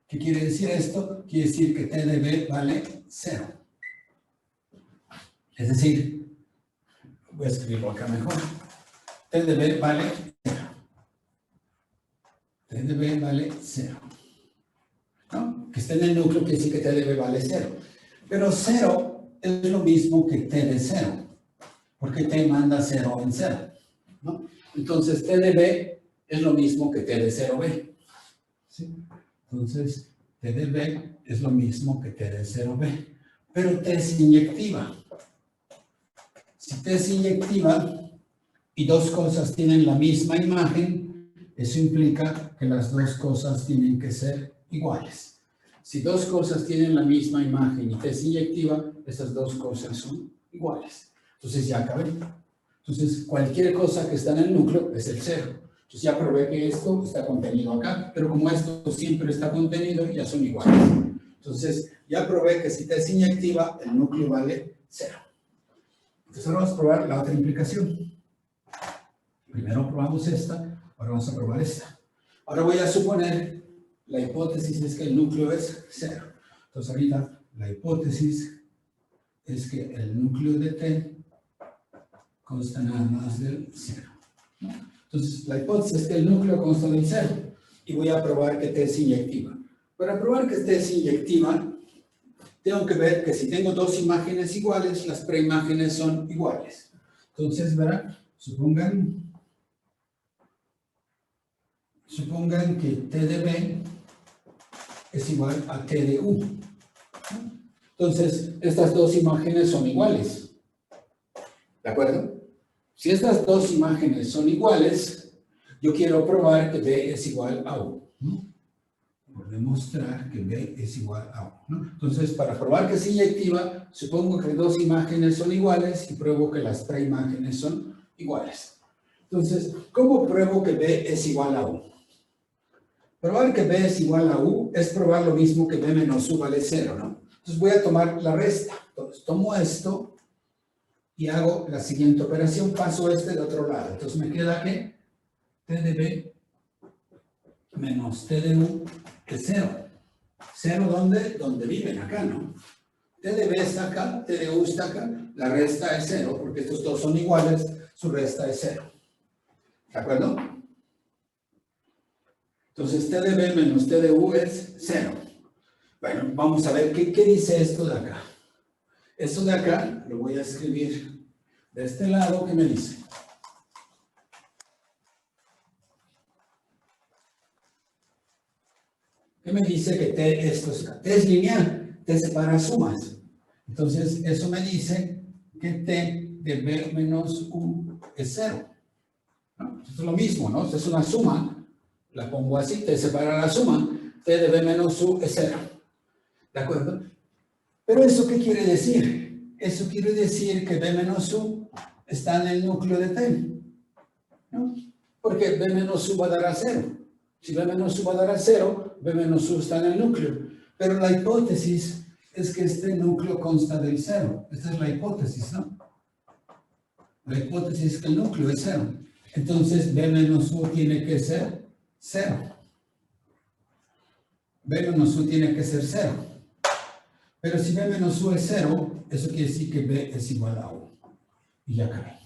¿qué quiere decir esto? Quiere decir que T de B vale 0. Es decir, voy a escribirlo acá mejor. T de B vale 0. T de B vale 0. ¿No? Que esté en el núcleo quiere decir que T de B vale 0. Pero 0 es lo mismo que T de 0. Porque T manda 0 en 0. ¿No? Entonces, T de B es lo mismo que T de 0B. ¿Sí? Entonces, T de B es lo mismo que T de 0B. Pero T es inyectiva. Si T es inyectiva y dos cosas tienen la misma imagen, eso implica que las dos cosas tienen que ser iguales. Si dos cosas tienen la misma imagen y T es inyectiva, esas dos cosas son iguales. Entonces ya acabé. Entonces, cualquier cosa que está en el núcleo es el cero. Entonces ya probé que esto está contenido acá, pero como esto siempre está contenido, ya son iguales. Entonces, ya probé que si T es inyectiva, el núcleo vale 0. Entonces ahora vamos a probar la otra implicación. Primero probamos esta, ahora vamos a probar esta. Ahora voy a suponer, la hipótesis es que el núcleo es 0. Entonces ahorita la hipótesis es que el núcleo de T consta nada más del 0. Entonces, la hipótesis es que el núcleo consta del 0 y voy a probar que T es inyectiva. Para probar que T es inyectiva, tengo que ver que si tengo dos imágenes iguales, las preimágenes son iguales. Entonces, ¿verdad? Supongan que T de B es igual a T de U. Entonces, estas dos imágenes son iguales. ¿De acuerdo? Si estas dos imágenes son iguales, yo quiero probar que B es igual a U. ¿No? Por demostrar que B es igual a U. ¿No? Entonces, para probar que es inyectiva, supongo que dos imágenes son iguales y pruebo que las preimágenes son iguales. Entonces, ¿cómo pruebo que B es igual a U? Probar que B es igual a U es probar lo mismo que B menos U vale 0, ¿no? Entonces voy a tomar la resta. Entonces tomo esto y hago la siguiente operación, paso este de otro lado. Entonces me queda que T de B menos T de U es 0. ¿0 dónde? Donde viven, acá, ¿no? T de B está acá, T de U está acá, la resta es 0, porque estos dos son iguales, su resta es 0. ¿De acuerdo? Entonces T de B menos T de U es 0. Bueno, vamos a ver qué dice esto de acá. Esto de acá lo voy a escribir de este lado. ¿Qué me dice? ¿Qué me dice que T es lineal? T separa sumas. Entonces, eso me dice que T de B menos U es 0. ¿No? Esto es lo mismo, ¿no? Esto es una suma. La pongo así, T separa la suma. T de B menos U es 0. ¿De acuerdo? Pero ¿eso qué quiere decir? Eso quiere decir que B menos U está en el núcleo de T, ¿no? Porque B menos U va a dar a 0. Si B menos U va a dar a 0, B menos U está en el núcleo. Pero la hipótesis es que este núcleo consta del 0. Esta es la hipótesis, ¿no? La hipótesis es que el núcleo es 0. Entonces B menos U tiene que ser 0. B menos U tiene que ser 0. Pero si B menos U es 0, eso quiere decir que B es igual a U. Y ya acabé.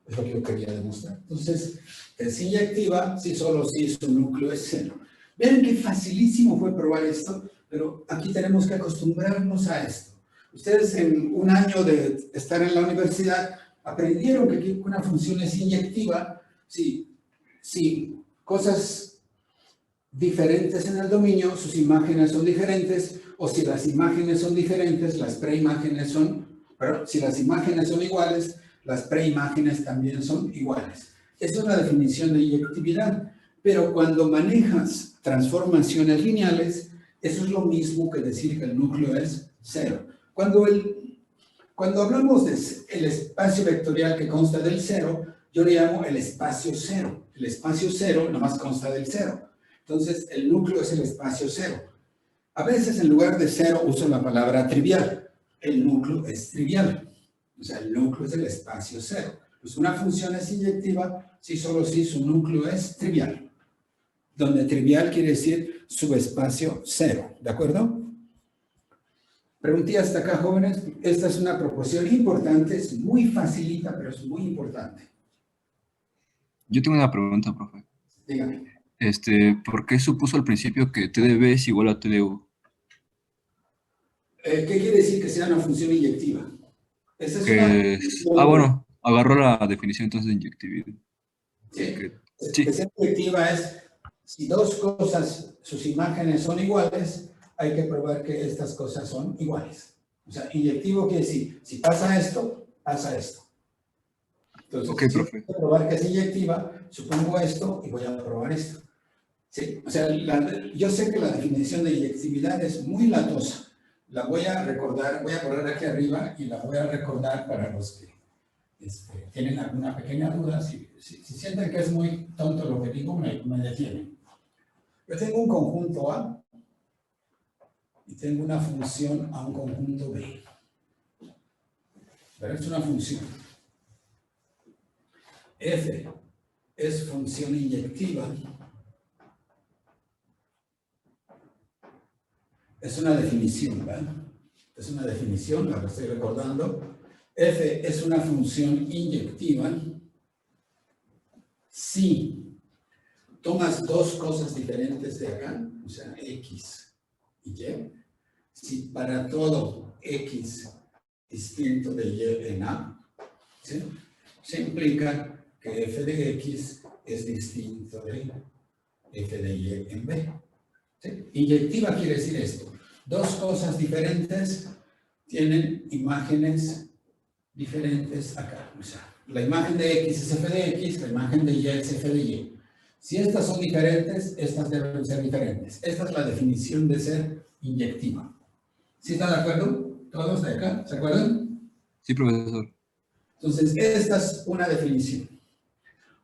Es lo que yo quería demostrar. Entonces, es inyectiva si solo si su núcleo es 0. Vean qué facilísimo fue probar esto, pero aquí tenemos que acostumbrarnos a esto. Ustedes en un año de estar en la universidad aprendieron que una función es inyectiva si cosas diferentes en el dominio, sus imágenes son diferentes, o si las imágenes son diferentes, las preimágenes son, perdón, si las imágenes son iguales, las preimágenes también son iguales. Esa es la definición de inyectividad, pero cuando manejas transformaciones lineales, eso es lo mismo que decir que el núcleo es cero. Cuando hablamos del espacio vectorial que consta del cero, yo le llamo el espacio cero. El espacio cero nomás consta del cero. Entonces, el núcleo es el espacio cero. A veces, en lugar de cero, uso la palabra trivial. El núcleo es trivial. O sea, el núcleo es el espacio cero. Pues una función es inyectiva si solo si su núcleo es trivial. Donde trivial quiere decir subespacio cero. ¿De acuerdo? Pregunté hasta acá, jóvenes. Esta es una proporción importante. Es muy facilita, pero es muy importante. Yo tengo una pregunta, profe. Dígame. ¿Por qué supuso al principio que T de B es igual a T de U? ¿Qué quiere decir que sea una función inyectiva? Esa es bueno, agarró la definición entonces de inyectividad. Sí. Sí. Que sea inyectiva es, si dos cosas, sus imágenes son iguales, hay que probar que estas cosas son iguales. O sea, inyectivo quiere decir, si pasa esto, pasa esto. Entonces, okay, si profe. quiero probar que es inyectiva, supongo esto y voy a probar esto. Sí, o sea, yo sé que la definición de inyectividad es muy latosa. La voy a recordar, voy a poner aquí arriba y la voy a recordar para los que tienen alguna pequeña duda. Si sienten que es muy tonto lo que digo, me detienen. Yo tengo un conjunto A y tengo una función a un conjunto B. Pero es una función. F es función inyectiva. Es una definición, ¿verdad? Es una definición, la que estoy recordando. F es una función inyectiva si tomas dos cosas diferentes de acá, o sea, X y Y, si para todo X distinto de Y en A, ¿sí? Se implica que F de X es distinto de F de Y en B. ¿Sí? Inyectiva quiere decir esto. Dos cosas diferentes tienen imágenes diferentes acá. O sea, la imagen de X es F de X, la imagen de Y es F de Y. Si estas son diferentes, estas deben ser diferentes. Esta es la definición de ser inyectiva. ¿Sí están de acuerdo? ¿Todos de acá? ¿Se acuerdan? Sí, profesor. Entonces, esta es una definición.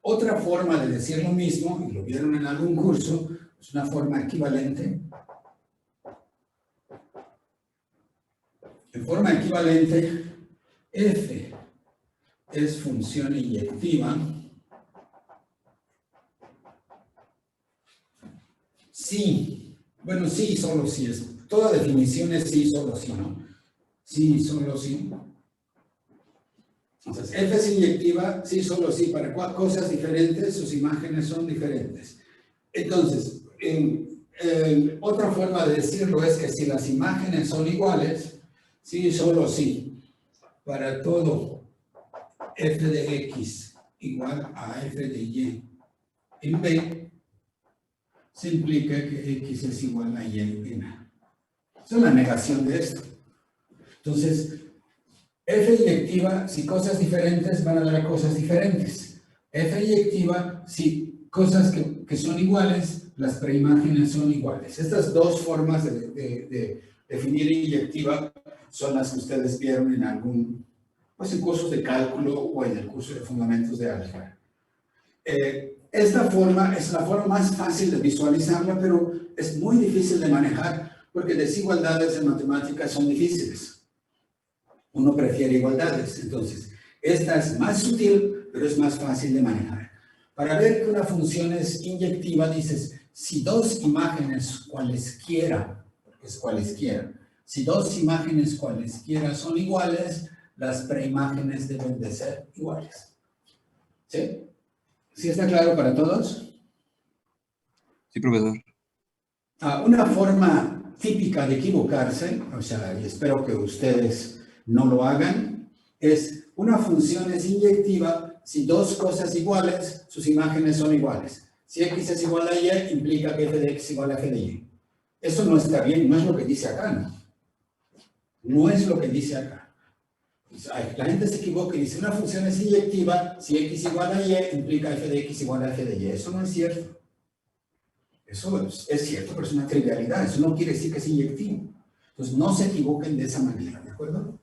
Otra forma de decir lo mismo, y lo vieron en algún curso, es una forma equivalente. En forma equivalente, F es función inyectiva sí, bueno, sí, solo sí es. Toda definición es sí, solo sí, ¿no? Sí, solo sí. Entonces, F es inyectiva, sí, solo sí, para cosas diferentes, sus imágenes son diferentes. Entonces, otra forma de decirlo es que si las imágenes son iguales, sí, solo sí, para todo F de X igual a F de Y en B, se implica que X es igual a Y en A. Esa es la negación de esto. Entonces, F inyectiva, si cosas diferentes van a dar a cosas diferentes. F inyectiva, si cosas que son iguales, las preimágenes son iguales. Estas dos formas de definir inyectiva son las que ustedes vieron en algún, pues en cursos de cálculo o en el curso de fundamentos de álgebra. Esta forma es la forma más fácil de visualizarla, pero es muy difícil de manejar porque desigualdades en matemáticas son difíciles. Uno prefiere igualdades, entonces esta es más sutil, pero es más fácil de manejar. Para ver que una función es inyectiva, dices, si dos imágenes cualesquiera, porque es cualesquiera, si dos imágenes cualesquiera son iguales, las preimágenes deben de ser iguales. ¿Sí? ¿Sí está claro para todos? Sí, profesor. Una forma típica de equivocarse, o sea, y espero que ustedes no lo hagan, es una función es inyectiva si dos cosas iguales, sus imágenes son iguales. Si x es igual a y, implica que f de x es igual a f de y. Eso no está bien, no es lo que dice acá, ¿no? No es lo que dice acá. La gente se equivoca y dice, una función es inyectiva si x igual a y, implica f de x igual a f de y. Eso no es cierto. Eso es cierto, pero es una trivialidad. Eso no quiere decir que es inyectivo. Entonces, no se equivoquen de esa manera, ¿de acuerdo?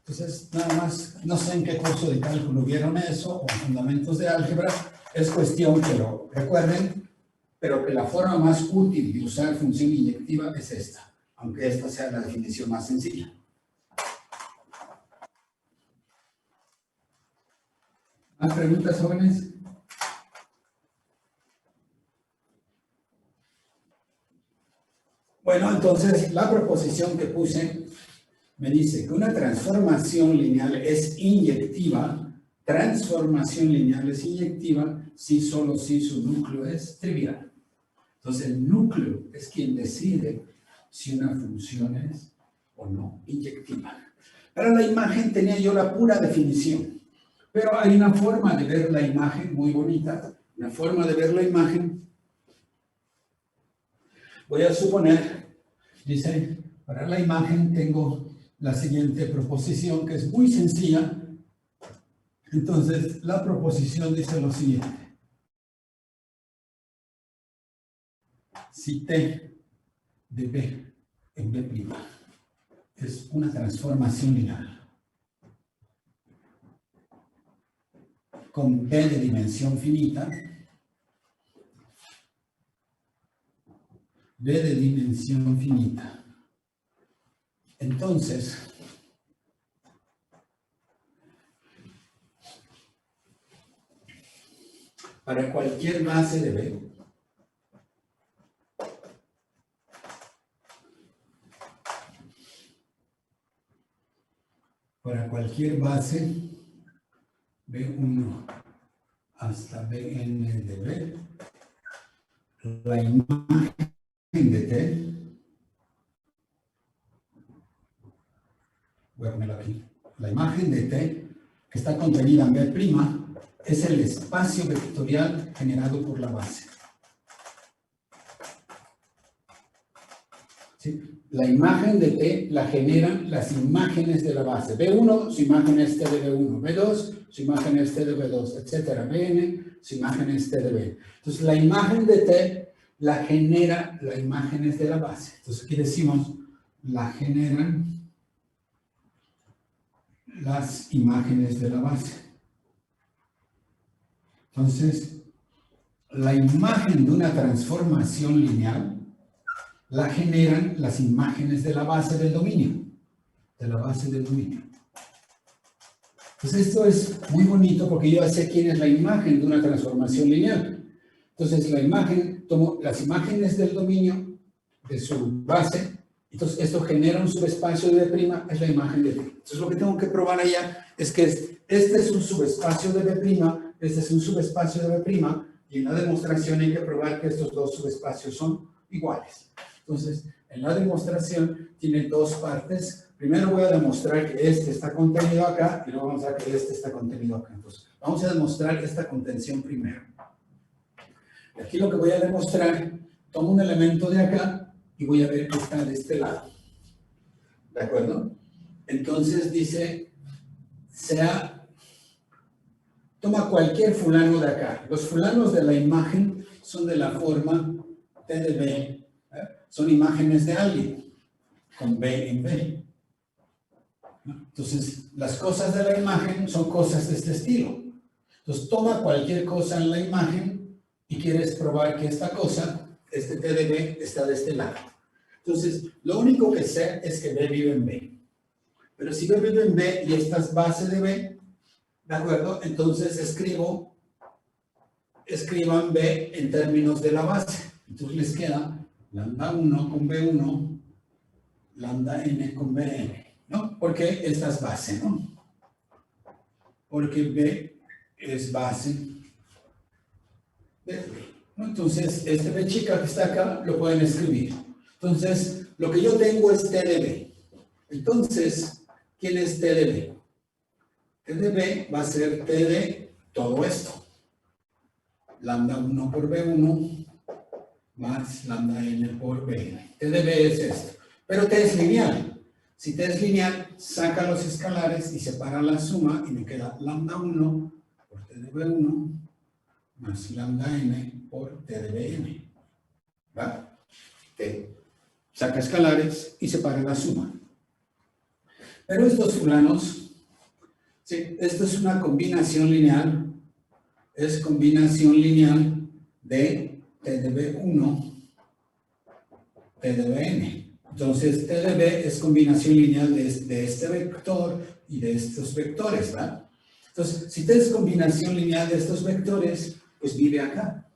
Entonces, nada más, no sé en qué curso de cálculo vieron eso, o fundamentos de álgebra, es cuestión que lo recuerden, pero que la forma más útil de usar función inyectiva es esta, aunque esta sea la definición más sencilla. ¿Más preguntas, jóvenes? Bueno, entonces, la proposición que puse me dice que una transformación lineal es inyectiva. Transformación lineal es inyectiva si solo si su núcleo es trivial. Entonces, el núcleo es quien decide si una función es o no inyectiva. Para la imagen tenía yo la pura definición, pero hay una forma de ver la imagen muy bonita. Una forma de ver la imagen. Voy a suponer, dice, para la imagen tengo la siguiente proposición que es muy sencilla. Entonces, la proposición dice lo siguiente. Si T de B en B' es una transformación lineal con B de dimensión finita, B de dimensión finita, entonces, para cualquier base de B, para cualquier base B1 hasta Bn de B, la imagen de T, voy a ponerlo aquí, la imagen de T que está contenida en B' es el espacio vectorial generado por la base. ¿Sí? La imagen de T la generan las imágenes de la base. B1, su imagen es T de B1. B2, su imagen es T de B2, etc. Bn, su imagen es T de B. Entonces, la imagen de T la genera las imágenes de la base. Entonces, aquí decimos, la generan las imágenes de la base. Entonces, la imagen de una transformación lineal la generan las imágenes de la base del dominio. De la base del dominio. Pues esto es muy bonito porque yo ya sé quién es la imagen de una transformación lineal. Entonces, la imagen, tomo las imágenes del dominio de su base. Entonces, esto genera un subespacio de B', es la imagen de T. Entonces, lo que tengo que probar allá es que este es un subespacio de B', este es un subespacio de B', y en la demostración hay que probar que estos dos subespacios son iguales. Entonces, en la demostración tiene dos partes. Primero voy a demostrar que este está contenido acá, y luego vamos a ver que este está contenido acá. Entonces, vamos a demostrar esta contención primero. Y aquí lo que voy a demostrar, tomo un elemento de acá, y voy a ver que está de este lado. ¿De acuerdo? Entonces dice, toma cualquier fulano de acá. Los fulanos de la imagen son de la forma T de B. Son imágenes de alguien, con B en B. Entonces, las cosas de la imagen son cosas de este estilo. Entonces, toma cualquier cosa en la imagen y quieres probar que esta cosa, este T de B, está de este lado. Entonces, lo único que sé es que B vive en B. Pero si B vive en B y esta es base de B, ¿de acuerdo? Entonces escriban B en términos de la base. Entonces les queda lambda 1 con B1, lambda n con Bn, ¿no? Porque esta es base, ¿no? Porque B es base de B, ¿no? Entonces, este B chica que está acá lo pueden escribir. Entonces, lo que yo tengo es T de B. Entonces, ¿quién es T de B? T de B va a ser T de todo esto. Lambda 1 por B1 más lambda n por Bn. T de B es esto. Pero T es lineal. Si T es lineal, saca los escalares y separa la suma y me queda lambda 1 por T de B1 más lambda n por T de Bn. ¿Va? T saca escalares y separa la suma. Pero estos fulanos, sí, esto es una combinación lineal, es combinación lineal de T de B1, T de Bn. Entonces, T de B es combinación lineal de este vector y de estos vectores, ¿verdad? Entonces, si T es combinación lineal de estos vectores, pues vive acá.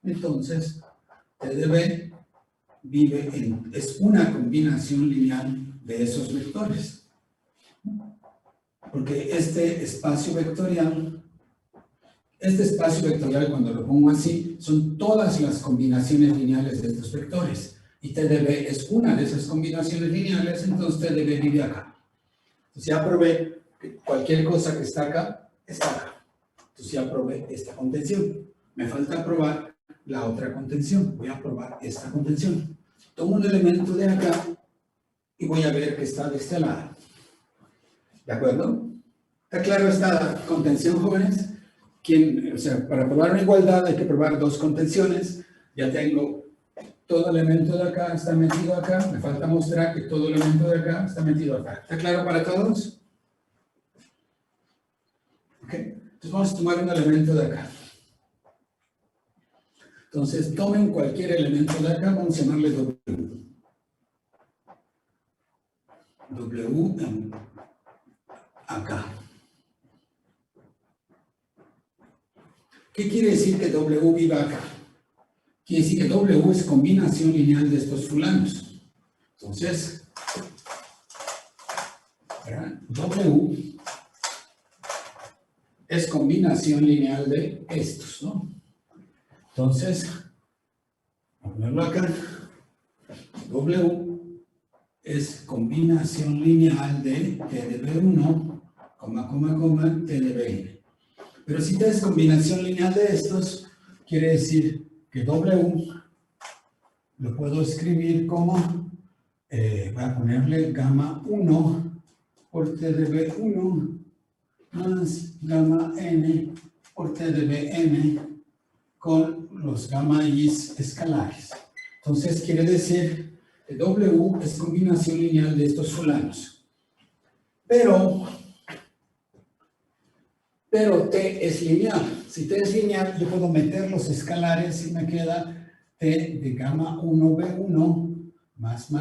Entonces, T de B es una combinación lineal de esos vectores. Porque este espacio vectorial cuando lo pongo así, son todas las combinaciones lineales de estos vectores. Y T de B es una de esas combinaciones lineales, entonces T de B vive acá. Entonces ya probé que cualquier cosa que está acá, está acá. Entonces ya probé esta contención. Me falta probar la otra contención. Voy a probar esta contención. Tomo un elemento de acá y voy a ver que está de este lado. ¿De acuerdo? ¿Está claro esta contención, jóvenes? O sea, para probar una igualdad hay que probar dos contenciones. Ya tengo todo elemento de acá está metido acá. Me falta mostrar que todo elemento de acá está metido acá. ¿Está claro para todos? Ok. Entonces vamos a tomar un elemento de acá. Entonces tomen cualquier elemento de acá. Vamos a llamarle W. W en acá. ¿Qué quiere decir que W viva acá? Quiere decir que W es combinación lineal de estos fulanos. Entonces, W es combinación lineal de estos, ¿no? Entonces, vamos a ponerlo acá. W es combinación lineal de T de B1, T de Bn. Pero si T es combinación lineal de estos, quiere decir que W lo puedo escribir como, voy a ponerle gamma 1 por T de B1 más gamma n por T de Bn con los gamma i's escalares. Entonces quiere decir que W es combinación lineal de estos fulanos. Pero T es lineal. Si T es lineal, yo puedo meter los escalares y me queda T de gamma 1 B1 más.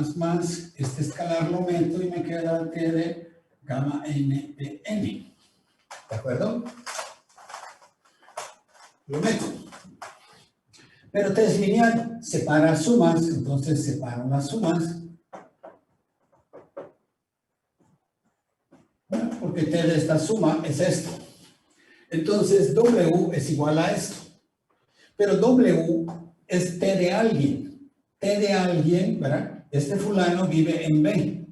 Este escalar lo meto y me queda T de gamma n Bn. ¿De acuerdo? Lo meto. Pero T es lineal, separa sumas, entonces separo las sumas. Bueno, porque T de esta suma es esto. Entonces W es igual a esto. Pero W es T de alguien. T de alguien, ¿verdad? Este fulano vive en B.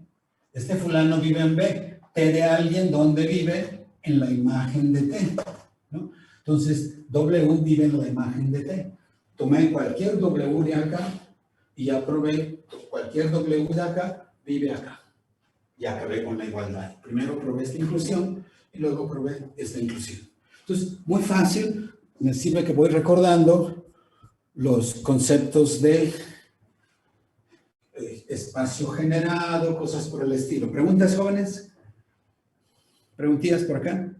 Este fulano vive en B. T de alguien, ¿dónde vive? En la imagen de T, ¿no? Entonces W vive en la imagen de T. Tomé cualquier W de acá y ya probé cualquier W de acá, vive acá. Ya acabé con la igualdad. Primero probé esta inclusión y luego probé esta inclusión. Entonces, muy fácil, me sirve que voy recordando los conceptos de espacio generado, cosas por el estilo. ¿Preguntas, jóvenes? ¿Preguntillas por acá?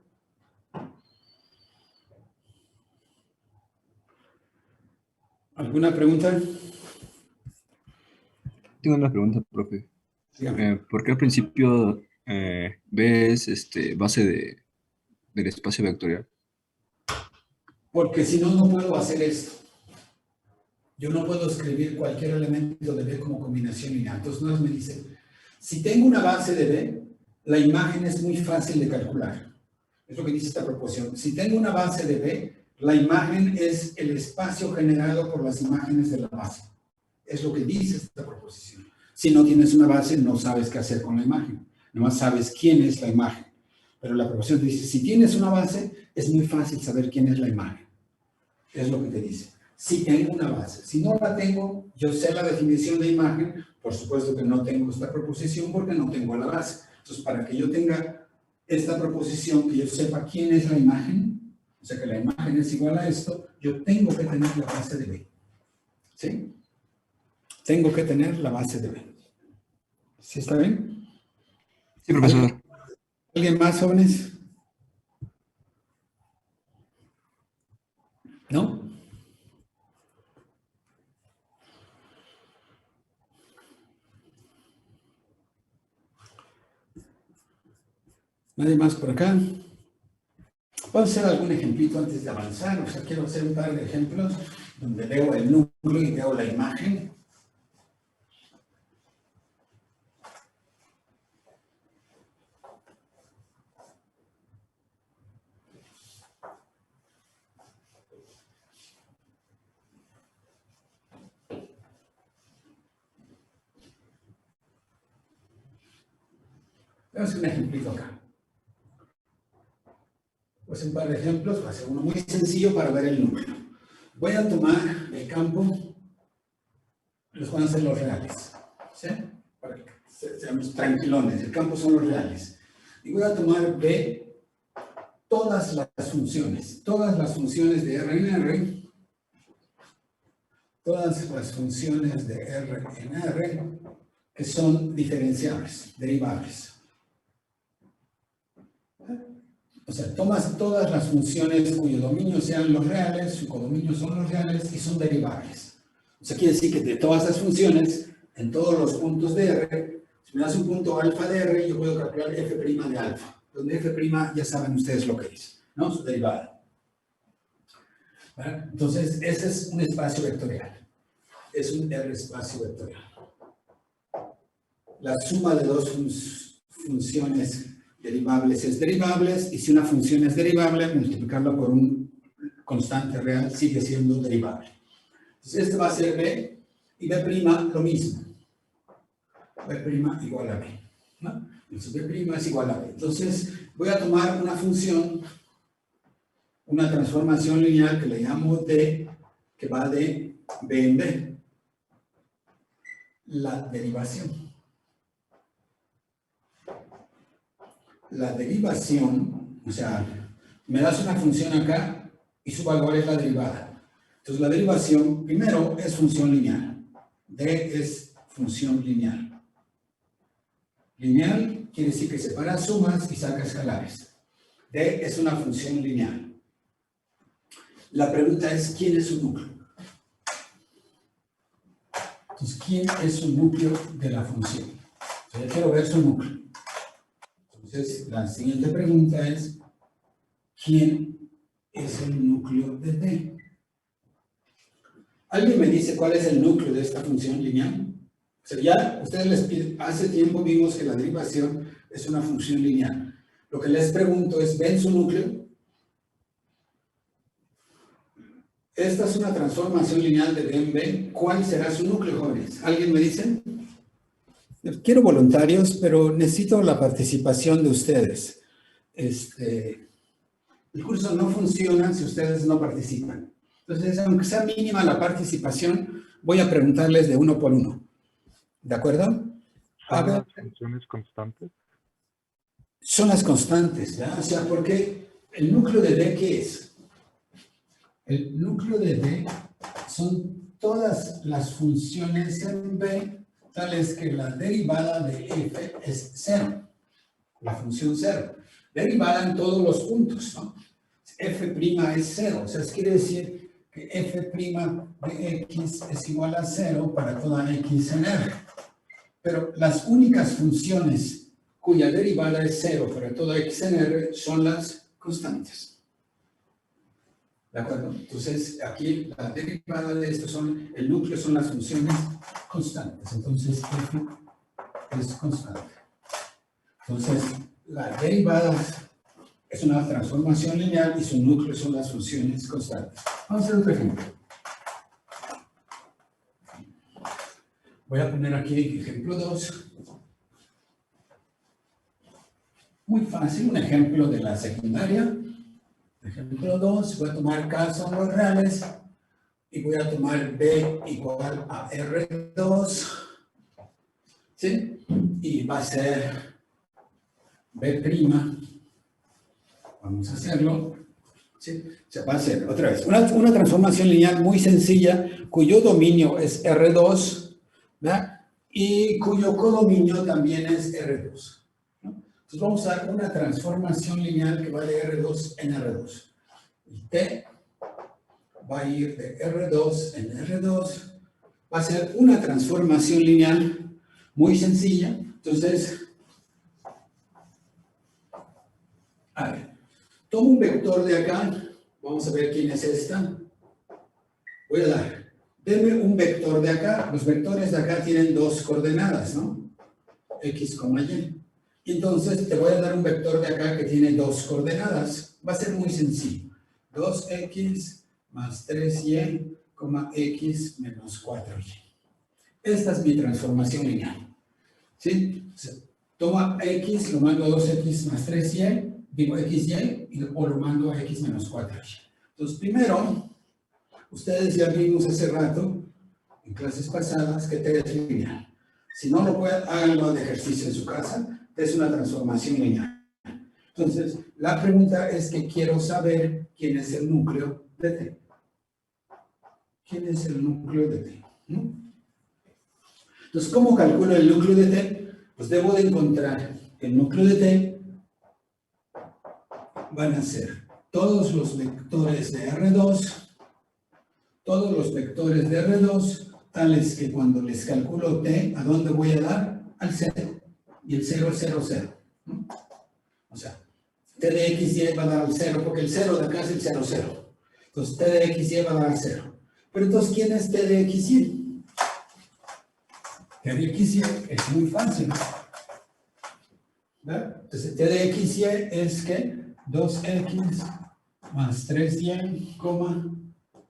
¿Alguna pregunta? Tengo una pregunta, profe. Dígame. ¿Por qué al principio B es base del espacio vectorial? Porque si no, no puedo hacer esto. Yo no puedo escribir cualquier elemento de B como combinación lineal. Entonces, no me dice, si tengo una base de B, la imagen es muy fácil de calcular. Es lo que dice esta proporción. Si tengo una base de B, la imagen es el espacio generado por las imágenes de la base. Es lo que dice esta proposición. Si no tienes una base, no sabes qué hacer con la imagen. Nomás sabes quién es la imagen. Pero la proporción te dice, si tienes una base, es muy fácil saber quién es la imagen. Es lo que te dice. Si tengo una base. Si no la tengo, yo sé la definición de imagen. Por supuesto que no tengo esta proposición porque no tengo la base. Entonces, para que yo tenga esta proposición, que yo sepa quién es la imagen, o sea que la imagen es igual a esto, yo tengo que tener la base de B. ¿Sí? Tengo que tener la base de B. ¿Sí está bien? Sí, profesor. ¿Alguien más, jóvenes? ¿No? ¿Nadie más por acá? Vamos a hacer algún ejemplito antes de avanzar. O sea, quiero hacer un par de ejemplos donde veo el núcleo y veo la imagen. Vamos a hacer un ejemplito acá. Voy a hacer un par de ejemplos. Va a ser uno muy sencillo para ver el número. Voy a tomar el campo, los van a ser los reales. ¿Sí? Para que seamos tranquilones. El campo son los reales. Y voy a tomar B, todas las funciones de R en R, todas las funciones de R en R que son diferenciables, derivables. O sea, tomas todas las funciones cuyo dominio sean los reales, su codominio son los reales y son derivables. O sea, quiere decir que de todas las funciones, en todos los puntos de R, si me das un punto alfa de R, yo puedo calcular f' de alfa, donde f' ya saben ustedes lo que es, ¿no? Su derivada. ¿Vale? Entonces, ese es un espacio vectorial. Es un R espacio vectorial. La suma de dos funciones derivables es derivables, y si una función es derivable, multiplicarla por un constante real sigue siendo derivable. Entonces, este va a ser B, y B' lo mismo. B' igual a B, ¿no? Entonces, B' es igual a B. Entonces, voy a tomar una función, una transformación lineal que le llamo D, que va de B en B. La derivación. La derivación, o sea, me das una función acá y su valor es la derivada. Entonces, la derivación, primero, es función lineal. D es función lineal. Lineal quiere decir que separa sumas y saca escalares. D es una función lineal. La pregunta es, ¿quién es su núcleo? Entonces, ¿quién es su núcleo de la función? Yo quiero ver su núcleo. Entonces, la siguiente pregunta es, ¿quién es el núcleo de D? ¿Alguien me dice cuál es el núcleo de esta función lineal? O sea, ya ustedes les piden, hace tiempo vimos que la derivación es una función lineal. Lo que les pregunto es, ¿ven su núcleo? Esta es una transformación lineal de B en B. ¿Cuál será su núcleo, jóvenes? ¿Alguien me dice? Quiero voluntarios, pero necesito la participación de ustedes. El curso no funciona si ustedes no participan. Entonces, aunque sea mínima la participación, voy a preguntarles de uno por uno. ¿De acuerdo? ¿Son las funciones constantes? Son las constantes, ¿ya? O sea, porque el núcleo de D, ¿qué es? El núcleo de D son todas las funciones en B tales que la derivada de f es 0, la función 0, derivada en todos los puntos, ¿no? F' es 0, o sea, quiere decir que f' de x es igual a 0 para toda x en R. Pero las únicas funciones cuya derivada es 0 para toda x en R son las constantes. ¿De acuerdo? Entonces, aquí la derivada de esto el núcleo son las funciones constantes. Entonces, f es constante. Entonces, la derivada es una transformación lineal y su núcleo son las funciones constantes. Vamos a hacer otro ejemplo. Voy a poner aquí ejemplo 2. Muy fácil, un ejemplo de la secundaria. Ejemplo 2, voy a tomar K son los reales y voy a tomar B igual a R2. ¿Sí? Y va a ser B'. Vamos a hacerlo. ¿Sí? Se va a hacer otra vez una transformación lineal muy sencilla cuyo dominio es R2, ¿verdad? Y cuyo codominio también es R2. ¿No? Entonces vamos a dar una transformación lineal que va de R2 en R2. El T va a ir de R2 en R2. Va a ser una transformación lineal muy sencilla. Entonces, a ver, tomo un vector de acá. Vamos a ver quién es esta. Voy a dar, denme un vector de acá. Los vectores de acá tienen dos coordenadas, ¿no? X, Y. Entonces, te voy a dar un vector de acá que tiene dos coordenadas. Va a ser muy sencillo. 2x más 3y, x menos 4y. Esta es mi transformación lineal. ¿Sí? Toma x, lo mando a 2x más 3y, digo xy, o lo mando a x menos 4y. Entonces, primero, ustedes ya vimos hace rato, en clases pasadas, que T es lineal. Si no lo pueden, háganlo de ejercicio en su casa. T es una transformación lineal. Entonces, la pregunta es que quiero saber quién es el núcleo de T. ¿Quién es el núcleo de T? ¿No? Entonces, ¿cómo calculo el núcleo de T? Pues debo de encontrar el núcleo de T. Van a ser todos los vectores de R2, tales que cuando les calculo T, ¿a dónde voy a dar? Al 0. Y el 0 es 0, 0. ¿No? O sea, T de XY va a dar al 0, porque el 0 de acá es el 0, 0. Entonces, T de XY va a dar al 0. Pero entonces, ¿quién es T de XY? T de XY es muy fácil. ¿Verdad? Entonces, T de XY es que 2x más 3y,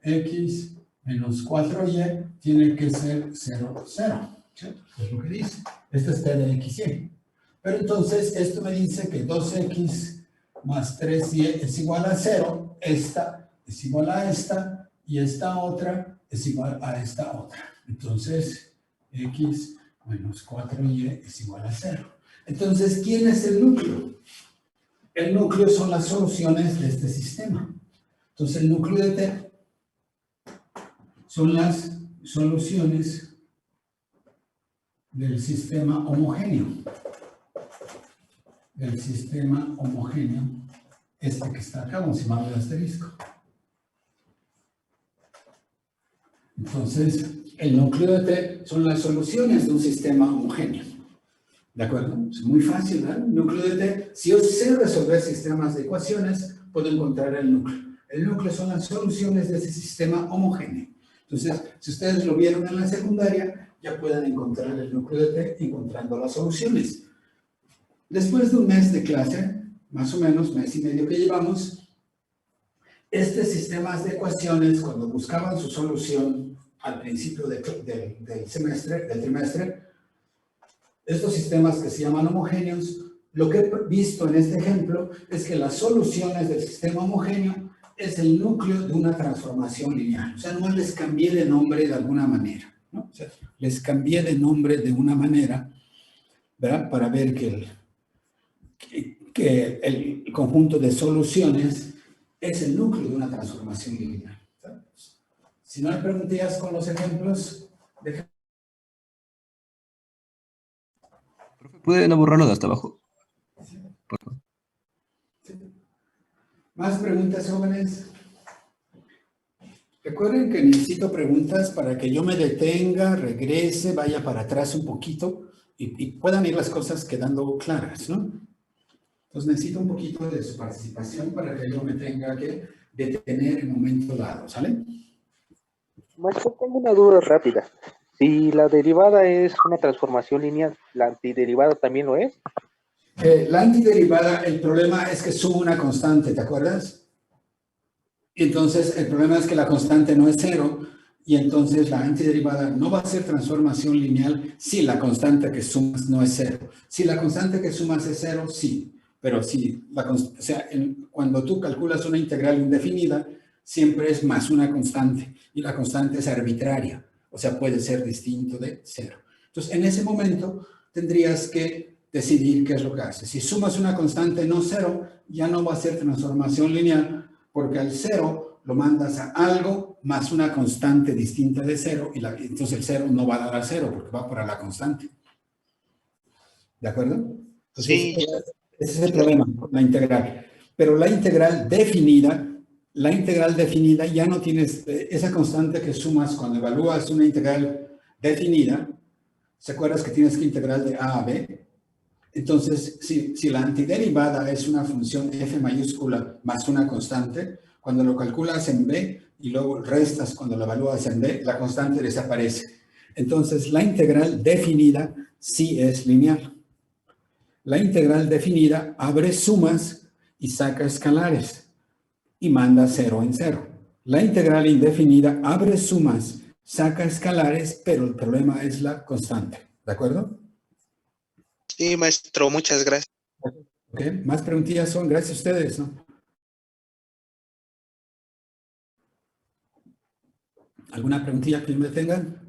x menos 4y tiene que ser 0, 0. ¿Cierto? Es lo que dice. Esto es T de XY. Pero entonces, esto me dice que 2x más 3y es igual a 0. Esta es igual a esta. Y esta otra es igual a esta otra. Entonces, x menos 4y es igual a 0. Entonces, ¿quién es el núcleo? El núcleo son las soluciones de este sistema. Entonces, el núcleo de T son las soluciones del sistema homogéneo. Del sistema homogéneo, este que está acá, vamos a llamarlo de asterisco. Entonces, el núcleo de T son las soluciones de un sistema homogéneo. ¿De acuerdo? Es muy fácil, ¿verdad? El núcleo de T, si yo sé resolver sistemas de ecuaciones, puedo encontrar el núcleo. El núcleo son las soluciones de ese sistema homogéneo. Entonces, si ustedes lo vieron en la secundaria, ya pueden encontrar el núcleo de T encontrando las soluciones. Después de un mes de clase, más o menos, mes y medio que llevamos, estos sistemas de ecuaciones, cuando buscaban su solución al principio del trimestre, estos sistemas que se llaman homogéneos, lo que he visto en este ejemplo es que las soluciones del sistema homogéneo es el núcleo de una transformación lineal. O sea, no les cambié de nombre de alguna manera, ¿no? O sea, les cambié de nombre de una manera, ¿verdad? Para ver que el conjunto de soluciones es el núcleo de una transformación lineal. ¿Sabes? Si no hay preguntas con los ejemplos, deja. ¿Puede no borrarlo de hasta abajo? Sí. Sí. ¿Más preguntas, jóvenes? Recuerden que necesito preguntas para que yo me detenga, regrese, vaya para atrás un poquito y puedan ir las cosas quedando claras, ¿no? Entonces necesito un poquito de su participación para que yo me tenga que detener en un momento dado, ¿sale? Maestro, tengo una duda rápida. Si la derivada es una transformación lineal, ¿la antiderivada también lo es? La antiderivada, el problema es que sube una constante, ¿te acuerdas? Entonces, el problema es que la constante no es 0. Y entonces la antiderivada no va a ser transformación lineal si la constante que sumas no es cero. Si la constante que sumas es cero, sí. Pero si cuando tú calculas una integral indefinida, siempre es más una constante. Y la constante es arbitraria. O sea, puede ser distinto de cero. Entonces, en ese momento tendrías que decidir qué es lo que haces. Si sumas una constante no cero, ya no va a ser transformación lineal, porque al cero lo mandas a algo más una constante distinta de cero, y entonces el cero no va a dar a cero, porque va para la constante. ¿De acuerdo? Entonces, Sí, ese es el problema, la integral. Pero la integral definida ya no tienes esa constante que sumas cuando evalúas una integral definida. ¿Se acuerdas que tienes que integrar de a a b? Entonces, si la antiderivada es una función f mayúscula más una constante, cuando lo calculas en b y luego restas cuando lo evalúas en b, la constante desaparece. Entonces, la integral definida sí es lineal. La integral definida abre sumas y saca escalares y manda 0 en 0. La integral indefinida abre sumas, saca escalares, pero el problema es la constante. ¿De acuerdo? sí, maestro, muchas gracias. Ok, más preguntillas son, gracias a ustedes, ¿no? ¿Alguna preguntilla que me tengan?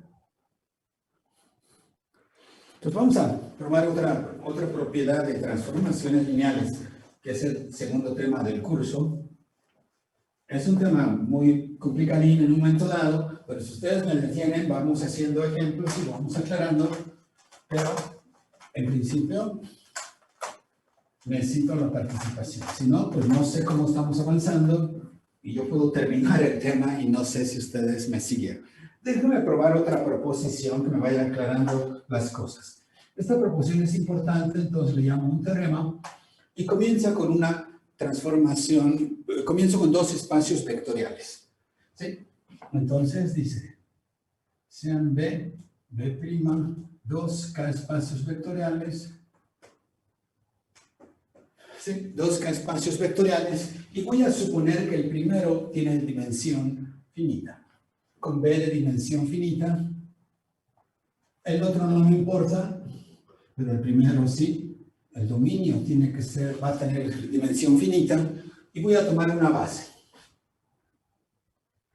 Entonces vamos a probar otra propiedad de transformaciones lineales, que es el segundo tema del curso. Es un tema muy complicadín en un momento dado, pero si ustedes me detienen, vamos haciendo ejemplos y vamos aclarando, pero en principio necesito la participación. Si no, pues no sé cómo estamos avanzando y yo puedo terminar el tema y no sé si ustedes me siguieron. Déjenme probar otra proposición que me vaya aclarando las cosas. Esta proposición es importante, entonces le llamo un teorema y comienza con una transformación, comienzo con dos espacios vectoriales. ¿Sí? Entonces dice, sean B, B', 2K espacios vectoriales, ¿sí? 2K espacios vectoriales, y voy a suponer que el primero tiene dimensión finita, con B de dimensión finita. El otro no me importa, pero el primero sí. El dominio tiene que ser, va a tener dimensión finita, y voy a tomar una base.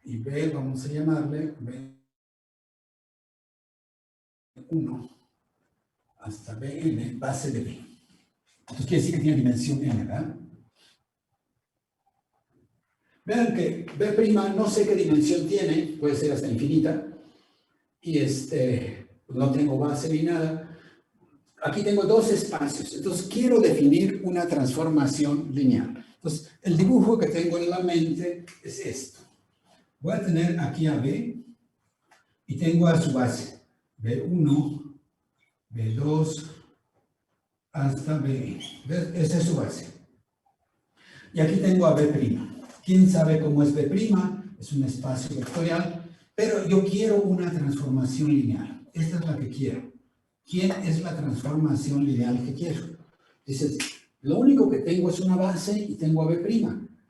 Y B, vamos a llamarle B1 hasta Bn, base de B. Entonces quiere decir que tiene dimensión n, ¿verdad? Vean que B' no sé qué dimensión tiene, puede ser hasta infinita, y no tengo base ni nada. Aquí tengo dos espacios, entonces quiero definir una transformación lineal. Entonces, el dibujo que tengo en la mente es esto. Voy a tener aquí a B y tengo a su base B1, B2 hasta B. Esa es su base. Y aquí tengo a B'. ¿Quién sabe cómo es B'? Es un espacio vectorial, pero yo quiero una transformación lineal. Esta es la que quiero. ¿Quién es la transformación lineal que quiero? Dices, lo único que tengo es una base y tengo a B'.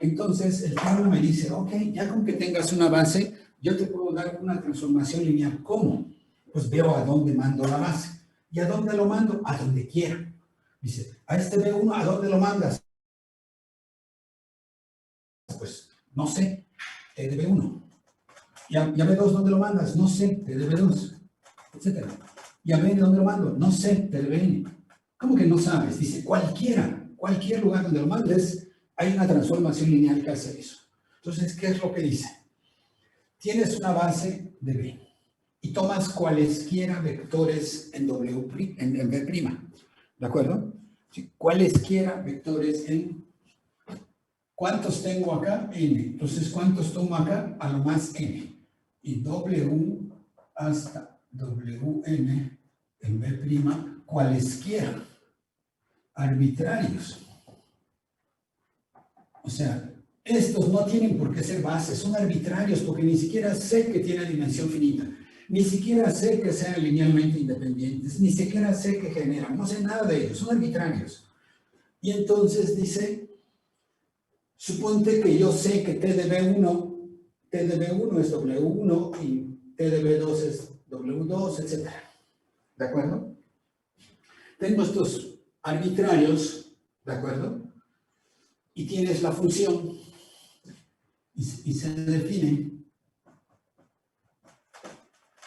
Entonces, el teorema me dice, ok, ya con que tengas una base, yo te puedo dar una transformación lineal. ¿Cómo? Pues veo a dónde mando la base. ¿Y a dónde lo mando? A donde quiera. Dice, a este B1, ¿a dónde lo mandas? Pues, no sé, T de B1. ¿Y a B2 dónde lo mandas? No sé, T de B2, etc. ¿Y a B dónde lo mando? No sé, T de Bn. ¿Cómo que no sabes? Dice, cualquier lugar donde lo mandes, hay una transformación lineal que hace eso. Entonces, ¿qué es lo que dice? Tienes una base de B y tomas cualesquiera vectores en B'. ¿De acuerdo? Sí, cualesquiera vectores en... ¿Cuántos tengo acá? N. Entonces, ¿cuántos tomo acá? A lo más N. Y W hasta Wn en B', cualesquiera, arbitrarios. O sea, estos no tienen por qué ser bases, son arbitrarios porque ni siquiera sé que tienen dimensión finita, ni siquiera sé que sean linealmente independientes, ni siquiera sé que generan, no sé nada de ellos, son arbitrarios. Y entonces dice, suponte que yo sé que T de B1 es W1 y T de B2 es W2, etc. ¿De acuerdo? Tengo estos arbitrarios, ¿de acuerdo? Y tienes la función y se define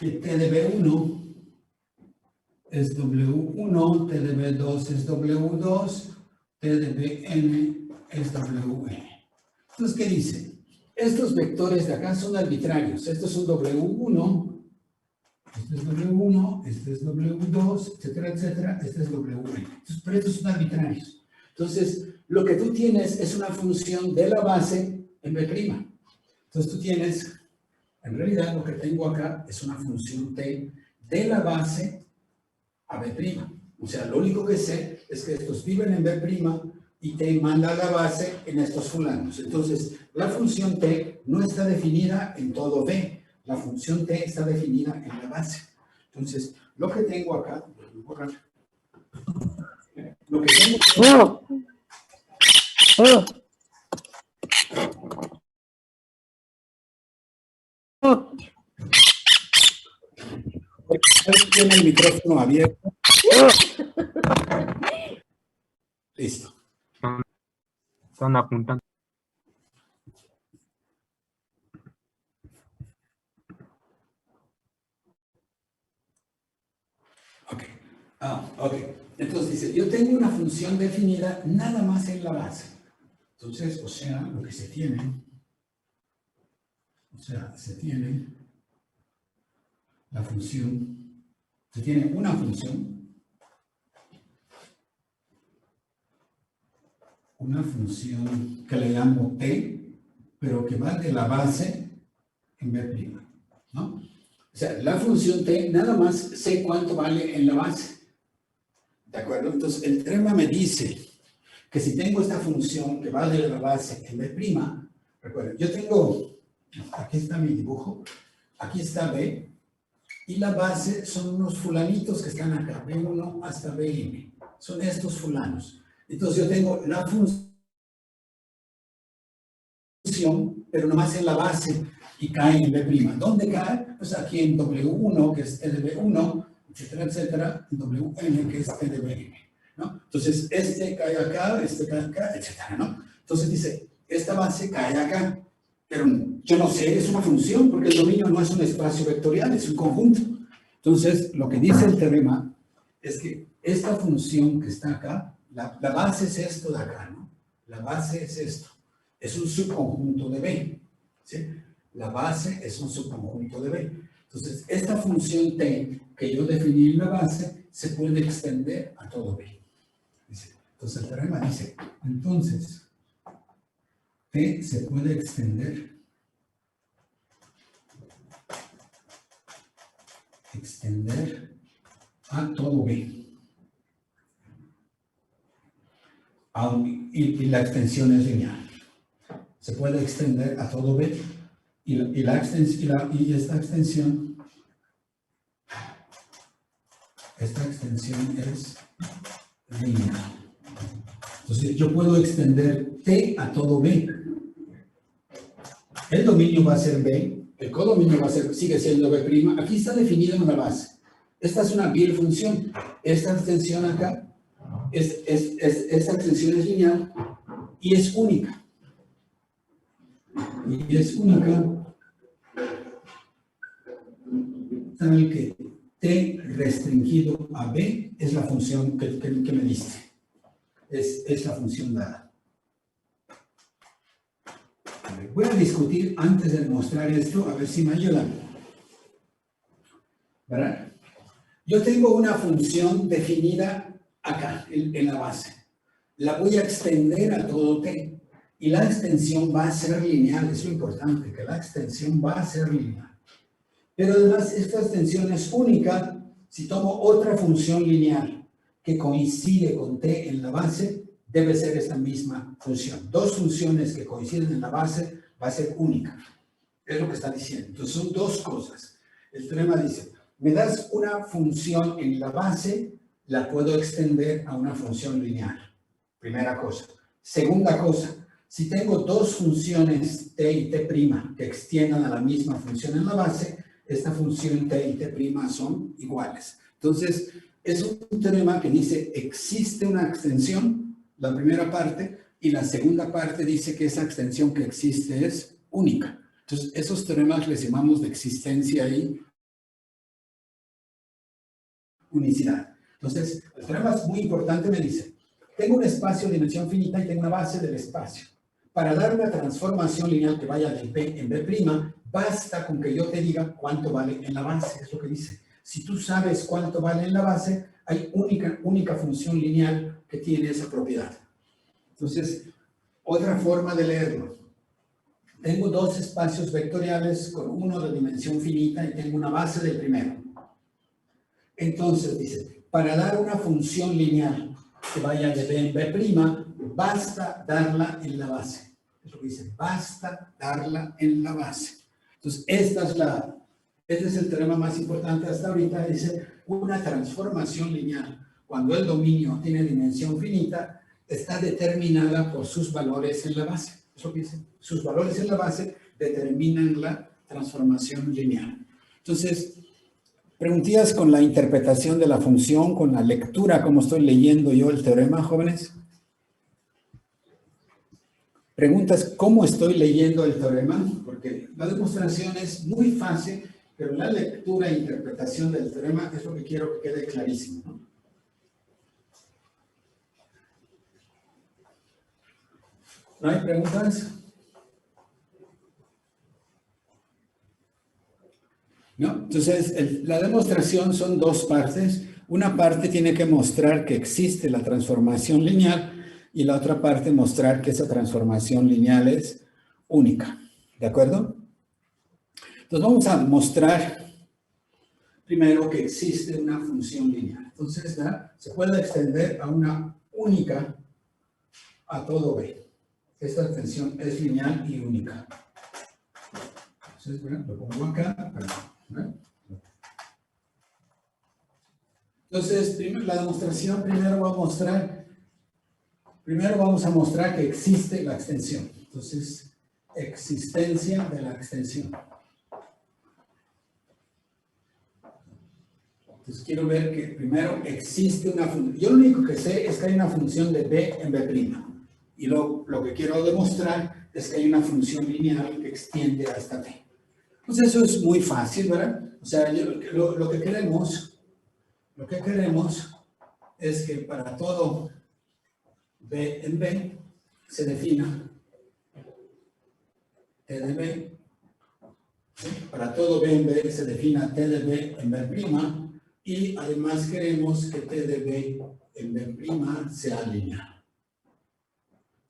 que T de B1 es W1, T de B2 es W2, T de Bn es Wn. Entonces, ¿qué dice? Estos vectores de acá son arbitrarios. Estos son W1, este es W1, este es W2, etcétera, etcétera. Este es Wn. Entonces, pero estos son arbitrarios. Entonces, lo que tú tienes es una función de la base en B'. Entonces, tú tienes, en realidad, lo que tengo acá es una función T de la base a B'. O sea, lo único que sé es que estos viven en B' y T manda la base en estos fulanos. Entonces, la función T no está definida en todo B. La función T está definida en la base. Entonces, lo que tengo acá, lo que tengo... Tiene el micrófono abierto. Listo. Están apuntando. Ok. Ok. Entonces dice, yo tengo una función definida nada más en la base. Entonces, o sea, lo que se tiene, la función, se tiene una función que le llamo T, pero que va de la base en B', ¿no? O sea, la función T nada más sé cuánto vale en la base. ¿De acuerdo? Entonces, el teorema me dice que si tengo esta función que va de la base en B', recuerden, yo tengo, aquí está mi dibujo, aquí está B, y la base son unos fulanitos que están acá, B1 hasta Bn. Son estos fulanos. Entonces, yo tengo la función, pero nomás en la base, y cae en B'. ¿Dónde cae? Pues aquí en W1, que es T de B1, etcétera, etcétera, en Wn, que es T de Bn, ¿no? Entonces, este cae acá, etcétera, ¿no? Entonces dice, esta base cae acá, pero yo no sé, es una función, porque el dominio no es un espacio vectorial, es un conjunto. Entonces, lo que dice el teorema es que esta función que está acá, la base es esto de acá, ¿no? La base es esto. Es un subconjunto de B, ¿sí? La base es un subconjunto de B. Entonces, esta función T que yo definí en la base se puede extender a todo B. Entonces, el teorema dice, entonces, T se puede extender a todo B. Y la extensión es lineal. Se puede extender a todo B y esta extensión es lineal. Entonces yo puedo extender T a todo B. El dominio va a ser B, el codominio sigue siendo B'. Aquí está definido en la base. Esta es una bifunción. Esta extensión acá, esta extensión es lineal y es única. Y es única tal que T restringido a B es la función que me diste. Es la función dada. Voy a discutir antes de demostrar esto, a ver si me ayudan. ¿Verdad? Yo tengo una función definida acá, en la base. La voy a extender a todo T. Y la extensión va a ser lineal, es lo importante, que la extensión va a ser lineal. Pero además, esta extensión es única si tomo otra función lineal que coincide con T en la base, debe ser esta misma función. Dos funciones que coinciden en la base va a ser única. Es lo que está diciendo. Entonces, son dos cosas. El teorema dice, me das una función en la base, la puedo extender a una función lineal. Primera cosa. Segunda cosa. Si tengo dos funciones T y T' que extiendan a la misma función en la base, esta función t y t' son iguales. Entonces, es un teorema que dice existe una extensión, la primera parte, y la segunda parte dice que esa extensión que existe es única. Entonces, esos teoremas les llamamos de existencia y unicidad. Entonces, el teorema es muy importante, me dice, tengo un espacio de dimensión finita y tengo una base del espacio. Para dar una transformación lineal que vaya de P en B', basta con que yo te diga cuánto vale en la base, es lo que dice. Si tú sabes cuánto vale en la base, hay única función lineal que tiene esa propiedad. Entonces, otra forma de leerlo. Tengo dos espacios vectoriales con uno de dimensión finita y tengo una base del primero. Entonces, dice, para dar una función lineal que vaya de B en B', basta darla en la base. Es lo que dice, basta darla en la base. Entonces, este es el teorema más importante hasta ahorita. Dice, una transformación lineal, cuando el dominio tiene dimensión finita, está determinada por sus valores en la base. Es lo que dice, sus valores en la base determinan la transformación lineal. Entonces, preguntillas con la interpretación de la función, con la lectura, como estoy leyendo yo el teorema, jóvenes. Preguntas, ¿cómo estoy leyendo el teorema? Porque la demostración es muy fácil, pero la lectura e interpretación del teorema es lo que quiero que quede clarísimo, ¿no? ¿No hay preguntas? ¿No? Entonces, la demostración son dos partes. Una parte tiene que mostrar que existe la transformación lineal y la otra parte mostrar que esa transformación lineal es única. ¿De acuerdo? Entonces, vamos a mostrar primero que existe una función lineal. Entonces, se puede extender a una única a todo B. Esta extensión es lineal y única. Entonces, bueno, lo pongo acá. Entonces, la demostración primero vamos a mostrar que existe la extensión. Entonces, existencia de la extensión. Entonces, quiero ver que primero existe una función. Yo lo único que sé es que hay una función de B en B'. Y lo que quiero demostrar es que hay una función lineal que extiende hasta B. Pues eso es muy fácil, ¿verdad? O sea, lo que queremos es que para todo B en B se defina T de B. ¿Sí? Para todo B en B se defina T de B en B'. Y además queremos que T de B en B' sea lineal.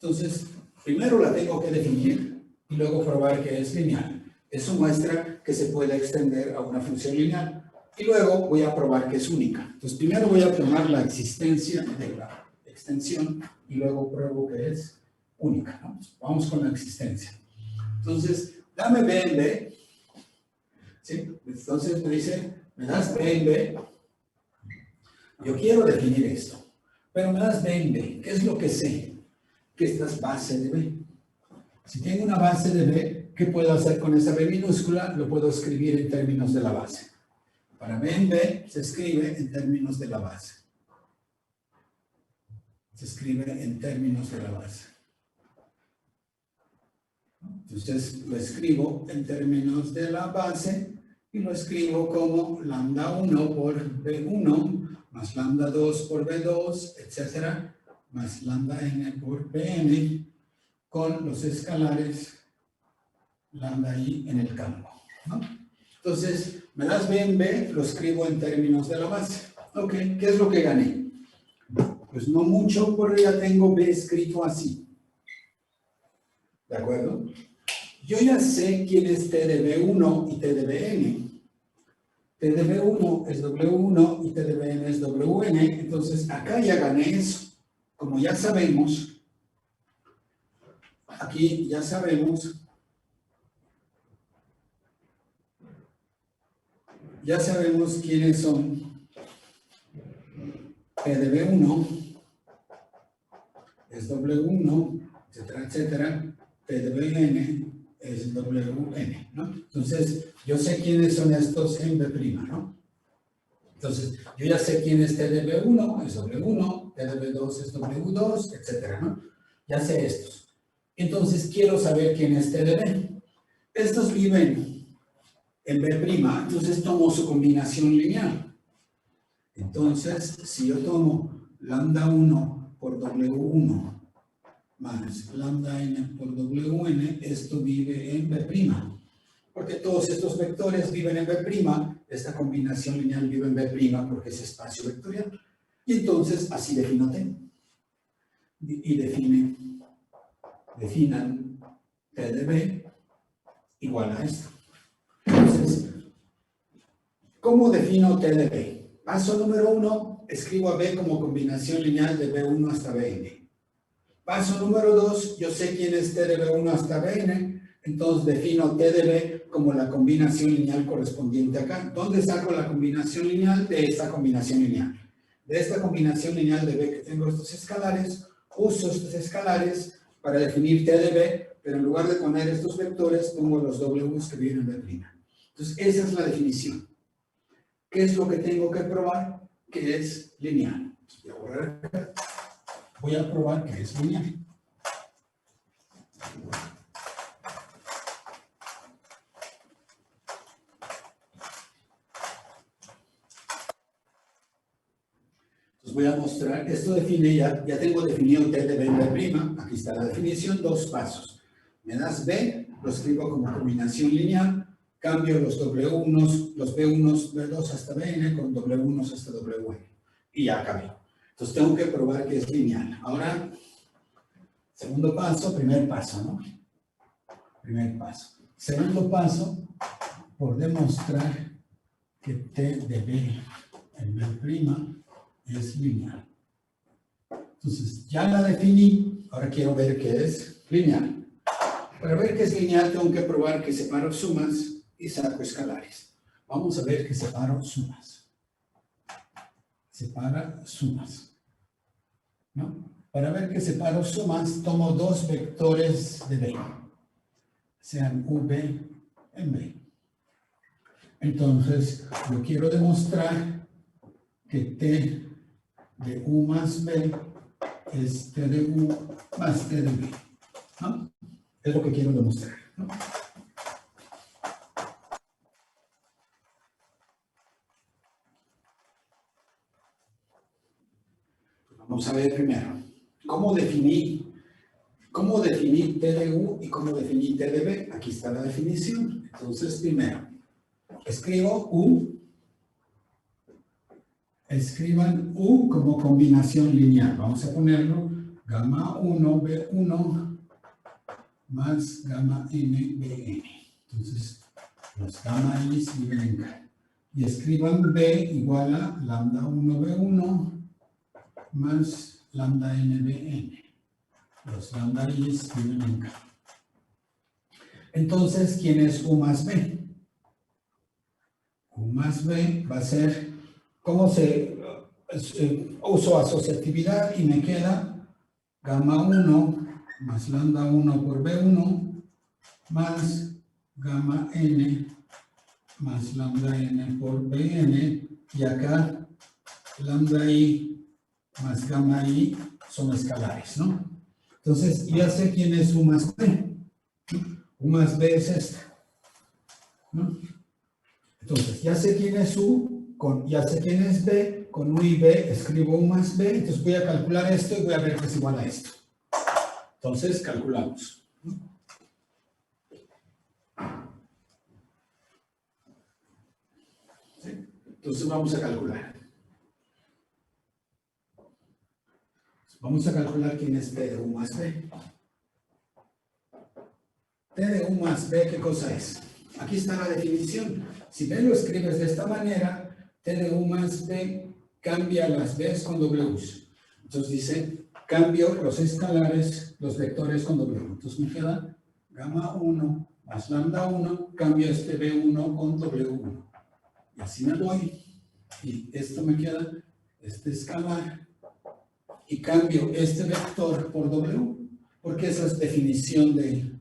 Entonces, primero la tengo que definir y luego probar que es lineal. Eso muestra que se puede extender a una función lineal. Y luego voy a probar que es única. Entonces, primero voy a tomar la existencia de la extensión y luego pruebo que es única, ¿no? Vamos con la existencia. Entonces, dame B en B. ¿Sí? Entonces me dice, me das B en B. Yo quiero definir esto. Pero me das B en B. ¿Qué es lo que sé? Que esta es base de B. Si tengo una base de B, ¿qué puedo hacer con esa B minúscula? Lo puedo escribir en términos de la base. Para B en B se escribe en términos de la base. Se escribe en términos de la base. Entonces lo escribo en términos de la base y lo escribo como lambda 1 por B1 más lambda 2 por B2, etcétera, más lambda n por Bn con los escalares lambda i en el campo, ¿no? Entonces, me das B en B, lo escribo en términos de la base. Ok, ¿qué es lo que gané? Pues no mucho, porque ya tengo B escrito así. ¿De acuerdo? Yo ya sé quién es T de B1 y T de Bn. T de B1 es W1 y T de Bn es Wn. Entonces, acá ya gané eso. Como ya sabemos, aquí ya sabemos quiénes son P de B1, es W1, etcétera, etcétera, P de Bn es WN, ¿no? Entonces, yo sé quiénes son estos en B', ¿no? Entonces, yo ya sé quién es TDB1, es W1, TDB2 es W2, etcétera, ¿no? Ya sé estos. Entonces, quiero saber quién es TDB. Estos viven en B', entonces tomo su combinación lineal. Entonces, si yo tomo lambda 1 por W1 más lambda n por WN, esto vive en B'. Porque todos estos vectores viven en B', esta combinación lineal vive en B' porque es espacio vectorial. Y entonces, así defino T. Y definan T de B igual a esto. Entonces, ¿cómo defino T de B? Paso número 1, escribo a B como combinación lineal de B1 hasta Bn. Paso número 2, yo sé quién es T de B1 hasta Bn, entonces defino T de B como la combinación lineal correspondiente acá. ¿Dónde saco la combinación lineal? De esta combinación lineal. De esta combinación lineal de B que tengo estos escalares, uso estos escalares para definir T de B, pero en lugar de poner estos vectores, pongo los W's que vienen en B'. Entonces, esa es la definición. ¿Qué es lo que tengo que probar? Que es lineal. Voy a borrar acá. Voy a probar que es lineal. Entonces voy a mostrar, esto define, ya tengo definido T de B en B', aquí está la definición, 2 pasos. Me das B, lo escribo como combinación lineal, cambio los W1, los B1, B2 hasta Bn con W1 hasta Wn. Y ya acabé. Entonces tengo que probar que es lineal. Ahora, segundo paso, primer paso, ¿no? Primer paso. Segundo paso, por demostrar que T de B en B' es lineal. Entonces, ya la definí, ahora quiero ver qué es lineal. Para ver qué es lineal tengo que probar que separo sumas y saco escalares. Vamos a ver que separo sumas. Separa sumas, ¿no? Para ver que separo sumas, tomo 2 vectores de B, sean V en B. Entonces, yo quiero demostrar que T de U más B es T de U más T de B, ¿no? Es lo que quiero demostrar, ¿no? Vamos a ver primero, ¿cómo definí T de U y cómo definí T de B? Aquí está la definición. Entonces, primero, escribo U. Escriban U como combinación lineal. Vamos a ponerlo gamma 1 B1 más gamma n Bn. Entonces, los gamma i's viven acá. Y escriban B igual a lambda 1 B1 más lambda n Bn. Los lambda i's viven acá. Entonces, ¿quién es U más B? U más B va a ser, ¿cómo se uso asociatividad? Y me queda gamma 1 más lambda 1 por B1 más gamma n más lambda n por Bn, y acá lambda i más gamma i son escalares, ¿no? Entonces, ya sé quién es U más B. U más B es esta, ¿no? Entonces, ya sé quién es U, ya sé quién es B, con U y B escribo U más B, entonces voy a calcular esto y voy a ver que es igual a esto. Entonces, calculamos. ¿Sí? Entonces, vamos a calcular. Vamos a calcular quién es T de U más B. T de U más B, ¿qué cosa es? Aquí está la definición. Si B lo escribes de esta manera, T de U más B cambia las B's con W's. Entonces dice, cambio los escalares, los vectores con W. Entonces me queda gamma 1 más lambda 1, cambio este B1 con W1. Y así me voy. Y esto me queda, este escalar. Y cambio este vector por W, porque esa es definición de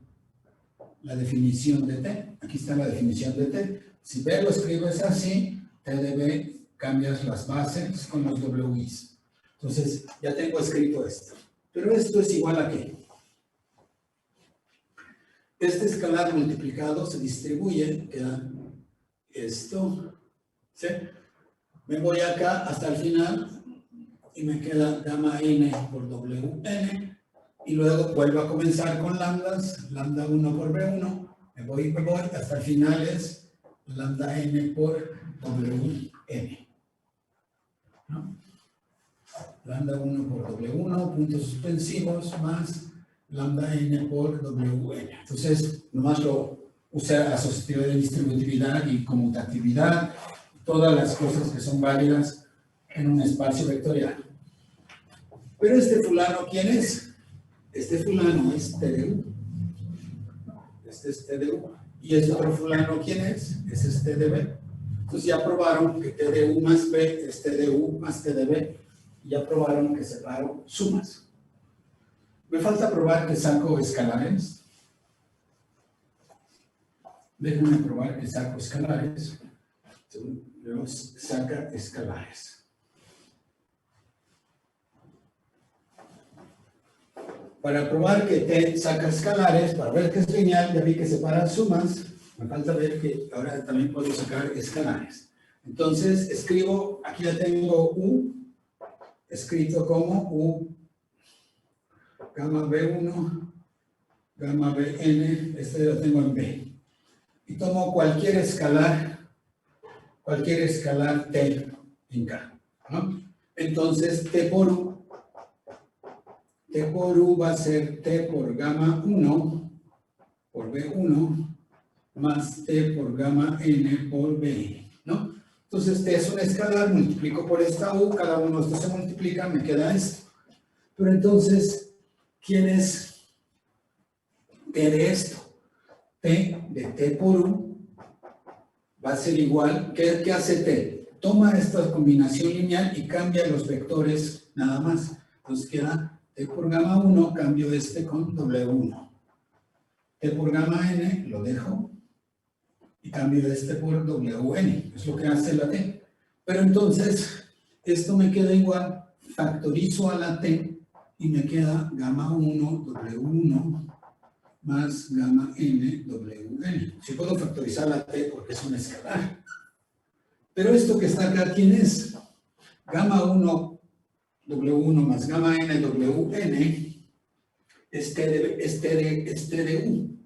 la definición de T. Aquí está la definición de T. Si B lo escribes así, T de B cambias las bases con los WIs. Entonces, ya tengo escrito esto. Pero esto es igual a ¿qué? Este escalar multiplicado se distribuye, queda esto, ¿sí? Me voy acá hasta el final y me queda gamma n por wn, y luego vuelvo a comenzar con lambdas, lambda 1 por b1, me voy, hasta el final es lambda n por wn, ¿no? Lambda 1 por w1, puntos suspensivos, más lambda n por wn. Entonces, nomás lo usé asociatividad de distributividad y conmutatividad, todas las cosas que son válidas en un espacio vectorial. Pero este fulano, ¿quién es? Este fulano es TDU. Este es TDU. ¿Y este otro fulano quién es? Ese es TDB. Entonces ya probaron que TDU más B es TDU más TDB. Y ya probaron que separo sumas. Me falta probar que saco escalares. Déjenme probar que saco escalares. Luego saca escalares. Para probar que T saca escalares, para ver que es lineal, ya vi que separa sumas. Me falta ver que ahora también puedo sacar escalares. Entonces, escribo, aquí ya tengo U, escrito como U, gamma B1, gamma Bn, este lo tengo en B. Y tomo cualquier escalar T en K, ¿no? Entonces, T por U va a ser T por gamma 1 por B1 más T por gamma N por B, ¿no? Entonces, T es un escalar, multiplico por esta U, cada uno de estos se multiplica, me queda esto. Pero entonces, ¿quién es T de esto? T de T por U va a ser igual, ¿qué hace T? Toma esta combinación lineal y cambia los vectores nada más. Entonces queda T por gamma 1, cambio este con W1. T por gamma N, lo dejo, y cambio este por WN, es lo que hace la T. Pero entonces, esto me queda igual, factorizo a la T, y me queda gamma 1, W1, más gamma N, WN. Si puedo factorizar la T porque es un escalar. Pero esto que está acá, ¿quién es? Gamma 1, W1 más gamma N, WN, es T de U.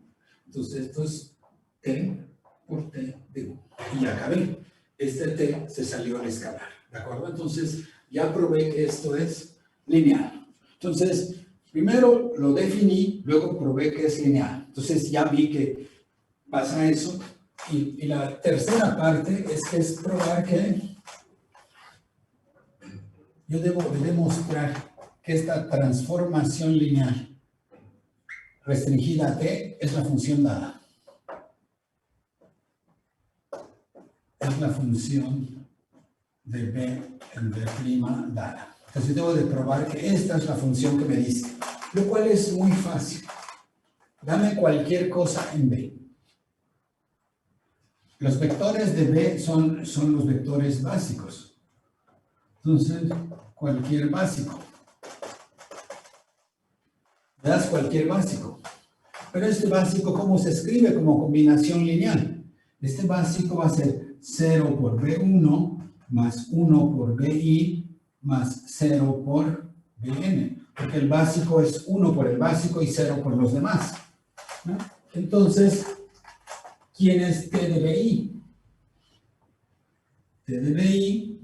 Entonces, esto es T por T de U. Y ya acabé. Este T se salió al escalar. ¿De acuerdo? Entonces, ya probé que esto es lineal. Entonces, primero lo definí, luego probé que es lineal. Entonces, ya vi que pasa eso. Y la tercera parte es probar que yo debo de demostrar que esta transformación lineal restringida a T es la función dada. Es la función de B en B' dada. Entonces debo de probar que esta es la función que me diste, lo cual es muy fácil. Dame cualquier cosa en B. Los vectores de B son los vectores básicos. Entonces, cualquier básico. Me das cualquier básico. Pero este básico, ¿cómo se escribe? Como combinación lineal. Este básico va a ser 0 por B1 más 1 por BI más 0 por Bn. Porque el básico es 1 por el básico y 0 por los demás, ¿no? Entonces, ¿quién es T de BI? T de BI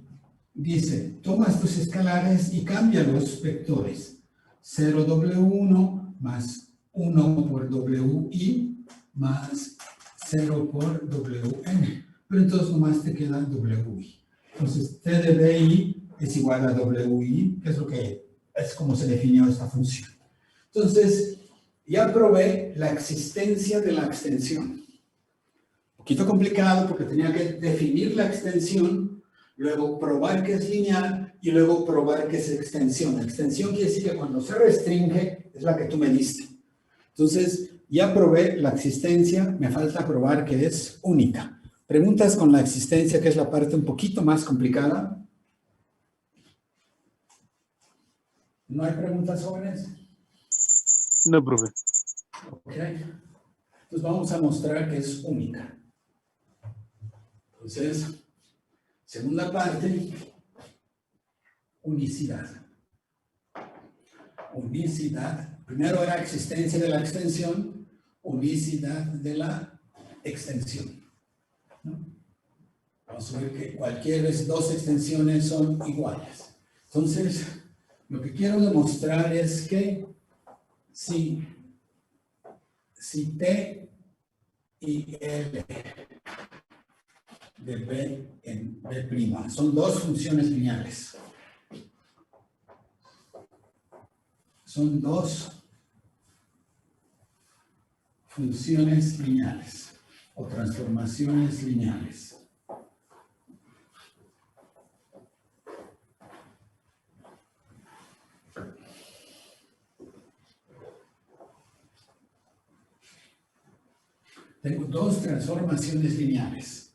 dice, toma estos escalares y cambia los vectores. 0W1 más 1 por WI más 0 por WN. Pero entonces nomás te queda WI. Entonces, T de BI es igual a WI, que es lo que es como se definió esta función. Entonces, ya probé la existencia de la extensión. Un poquito complicado porque tenía que definir la extensión, luego probar que es lineal y luego probar que es extensión. La extensión quiere decir que cuando se restringe es la que tú me diste. Entonces, Ya probé la existencia, me falta probar que es única. ¿Preguntas con la existencia, que es la parte un poquito más complicada? ¿No hay preguntas, jóvenes? No, profe. Ok. Entonces vamos a mostrar que es única. Entonces, segunda parte, unicidad. Unicidad. Primero era existencia de la extensión, unicidad de la extensión, ¿no? Vamos a ver que cualquier dos extensiones son iguales. Entonces, lo que quiero demostrar es que si T y L de B en B' son dos funciones lineales. Son dos funciones lineales o transformaciones lineales. Tengo dos transformaciones lineales,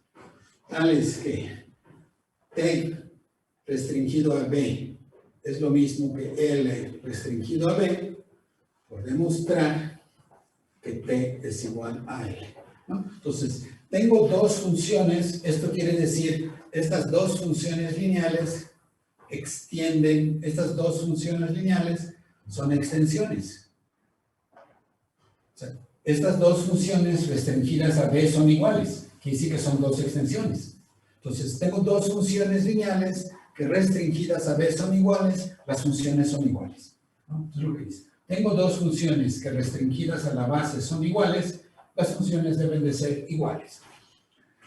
tales que T restringido a B es lo mismo que L restringido a B, por demostrar que T es igual a L, ¿no? Entonces, tengo dos funciones, esto quiere decir, estas dos funciones lineales extienden, estas dos funciones lineales son extensiones. O sea, estas dos funciones restringidas a B son iguales, quiere decir que son dos extensiones. Entonces, tengo dos funciones lineales que restringidas a B son iguales, las funciones son iguales, ¿no? Eso es lo que dice. Tengo dos funciones que restringidas a la base son iguales, las funciones deben de ser iguales.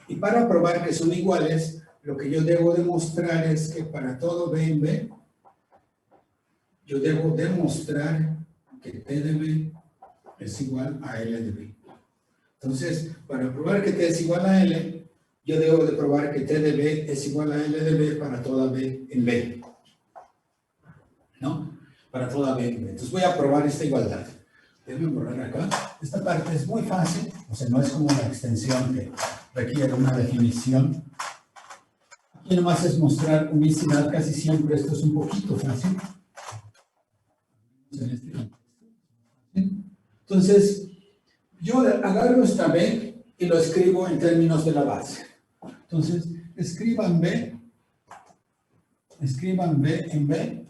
Y para probar que son iguales, lo que yo debo demostrar es que para todo B en B, yo debo demostrar que T de B es igual a L de B. Entonces, para probar que T es igual a L, yo debo de probar que T de B es igual a L de B para toda B en B, ¿no? Para toda B en B. Entonces voy a probar esta igualdad. Déjenme borrar acá. Esta parte es muy fácil, o sea, no es como una extensión que requiere una definición. Aquí nomás es mostrar unicidad, casi siempre esto es un poquito fácil. En este contexto. Entonces, yo agarro esta B y lo escribo en términos de la base. Entonces, escriban B en B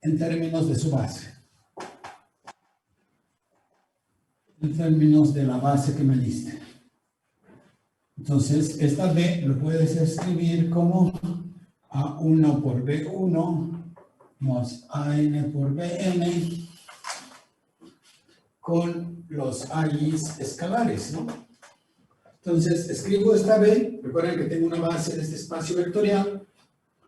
en términos de su base. En términos de la base que me diste. Entonces, esta B lo puedes escribir como A1 por B1 más AN por BN con los AIs escalares, ¿no? Entonces, escribo esta B, recuerden que tengo una base de este espacio vectorial,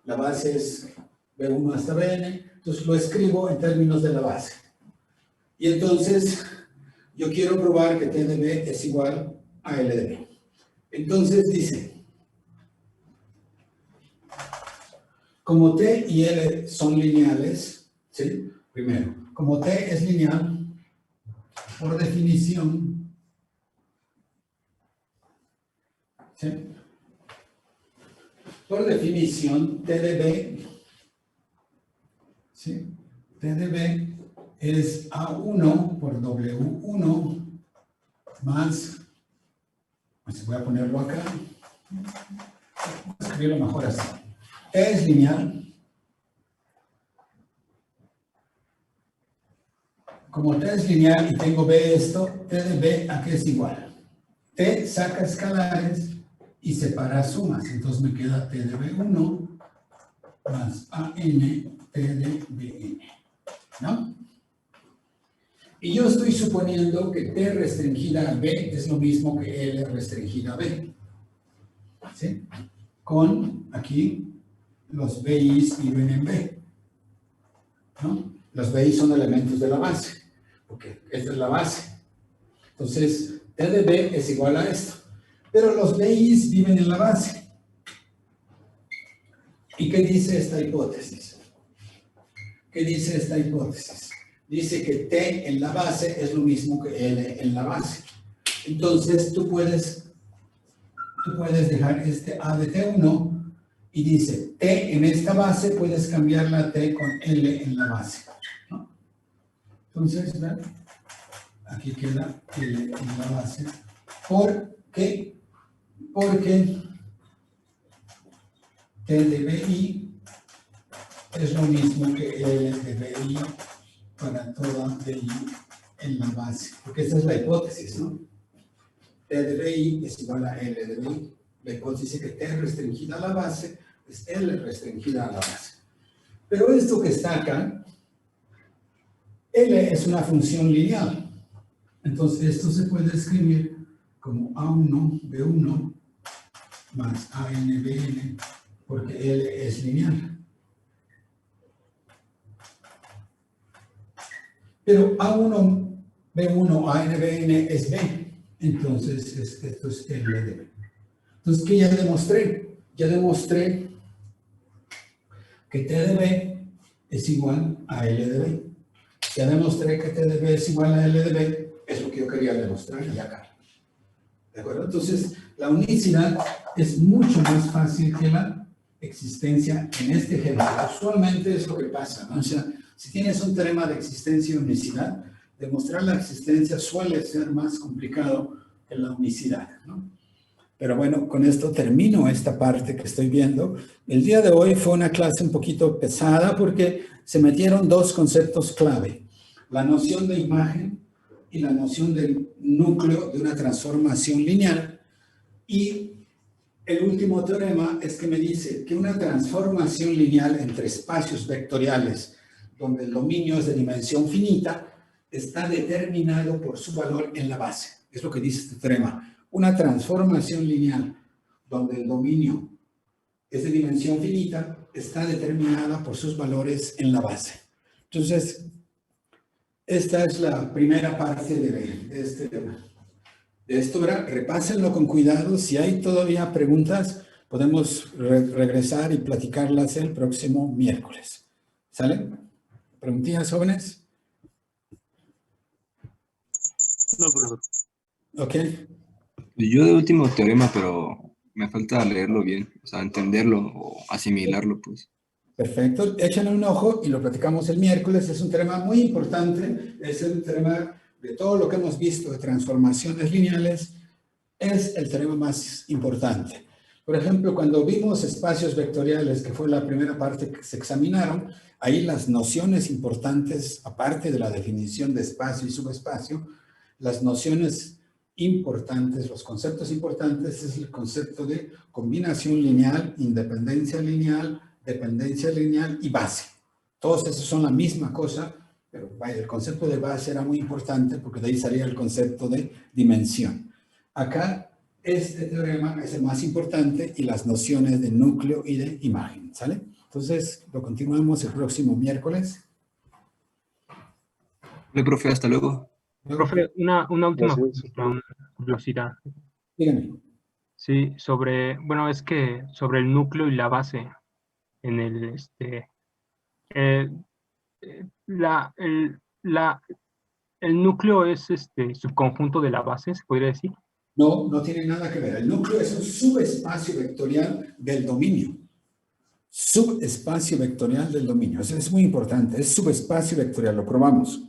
la base es B1 hasta Bn, entonces lo escribo en términos de la base. Y entonces, yo quiero probar que T de B es igual a L de B. Entonces dice, como T y L son lineales, ¿sí? Primero, como T es lineal, por definición, ¿sí? Por definición, T de B, ¿sí? T de B es A1 por W1 más, pues voy a ponerlo acá, voy a escribirlo mejor así. T es lineal. Como T es lineal y tengo B esto, T de B a qué es igual. T saca escalares y separa sumas. Entonces me queda T de B1 más AN T de BN, ¿no? Y yo estoy suponiendo que T restringida a B es lo mismo que L restringida a B. ¿Sí? Con aquí los BIs viven en B, ¿no? Los BIs son elementos de la base, porque esta es la base. Entonces, T de B es igual a esto. Pero los BIs viven en la base. ¿Y qué dice esta hipótesis? ¿Qué dice esta hipótesis? dice que T en la base es lo mismo que L en la base. Entonces tú puedes dejar este A de T1 y dice T en esta base, puedes cambiar la T con L en la base, ¿no? Entonces, ¿ven? Aquí queda L en la base. ¿Por qué? Porque T de BI es lo mismo que L de BI para toda BI en la base. Porque esta es la hipótesis, ¿no? T de BI es igual a L de BI. La hipótesis es que T restringida a la base es L restringida a la base. Pero esto que está acá, L es una función lineal. Entonces esto se puede escribir como A1, B1 más AN, BN, porque L es lineal. Pero A1, B1, AN, BN es B. Entonces esto es L de B. Entonces, ¿qué ya demostré? Ya demostré que T de B es igual a L de B. Ya demostré que T de B es igual a L de B. Es lo que yo quería demostrar y acá. ¿De acuerdo? Entonces, la unicidad es mucho más fácil que la existencia en este ejemplo. Usualmente es lo que pasa, ¿no? O sea, si tienes un teorema de existencia y unicidad, demostrar la existencia suele ser más complicado que la unicidad, ¿no? Pero bueno, con esto termino esta parte que estoy viendo. El día de hoy fue una clase un poquito pesada porque se metieron dos conceptos clave. La noción de imagen y la noción del núcleo de una transformación lineal. Y el último teorema es que me dice que una transformación lineal entre espacios vectoriales donde el dominio es de dimensión finita está determinado por su valor en la base. Es lo que dice este teorema. Una transformación lineal donde el dominio es de dimensión finita está determinada por sus valores en la base. Entonces, esta es la primera parte de este tema. De esto, ¿verdad? Repásenlo con cuidado. Si hay todavía preguntas, podemos regresar y platicarlas el próximo miércoles. ¿Sale? ¿Preguntillas, jóvenes? No, profesor. Ok. Yo de último teorema, pero me falta leerlo bien, o sea, entenderlo o asimilarlo, pues. Perfecto. Échenle un ojo y lo platicamos el miércoles. Es un tema muy importante. Es el tema de todo lo que hemos visto de transformaciones lineales. Es el teorema más importante. Por ejemplo, cuando vimos espacios vectoriales, que fue la primera parte que se examinaron, ahí las nociones importantes, aparte de la definición de espacio y subespacio, las nociones importantes, los conceptos importantes es el concepto de combinación lineal, independencia lineal, dependencia lineal y base. Todos esos son la misma cosa, pero vaya, el concepto de base era muy importante porque de ahí salía el concepto de dimensión. Acá, este teorema es el más importante y las nociones de núcleo y de imagen, ¿sale? Entonces, lo continuamos el próximo miércoles. Hola, profe, hasta luego. Profe, una última Gracias. curiosidad. Dígame. Sí, bueno, es que sobre el núcleo y la base en el, el núcleo es subconjunto de la base, ¿se podría decir? No, no tiene nada que ver. El núcleo es un subespacio vectorial del dominio. Subespacio vectorial del dominio. Eso es muy importante. Es subespacio vectorial, lo probamos.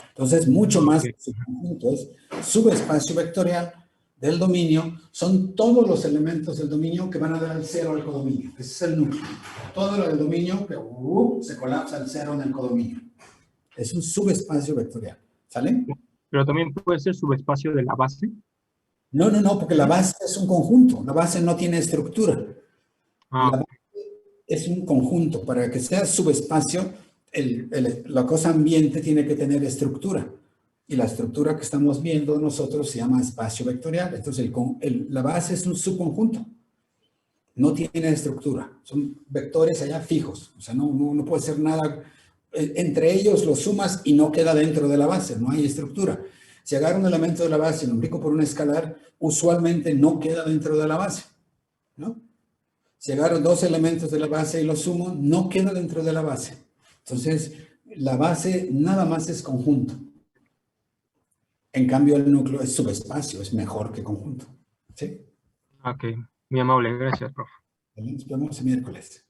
Entonces, mucho más que subconjunto es subespacio vectorial del dominio. Son todos los elementos del dominio que van a dar el cero al codominio. Ese es el núcleo. Todo lo del dominio que se colapsa al cero en el codominio. Es un subespacio vectorial. ¿Sale? Pero también puede ser subespacio de la base. No, porque la base es un conjunto. La base no tiene estructura. Ah, La base es un conjunto. Para que sea subespacio, la cosa ambiente tiene que tener estructura. Y la estructura que estamos viendo nosotros se llama espacio vectorial. Entonces, la base es un subconjunto. No tiene estructura. Son vectores allá fijos. O sea, no puede ser nada. Entre ellos los sumas y no queda dentro de la base. No hay estructura. Si agarro un elemento de la base y lo multiplico por un escalar, usualmente no queda dentro de la base, ¿no? Si agarro dos elementos de la base y los sumo, no queda dentro de la base. Entonces, la base nada más es conjunto. En cambio, el núcleo es subespacio, es mejor que conjunto. ¿Sí? Ok, muy amable, gracias, profe. Nos vemos el miércoles.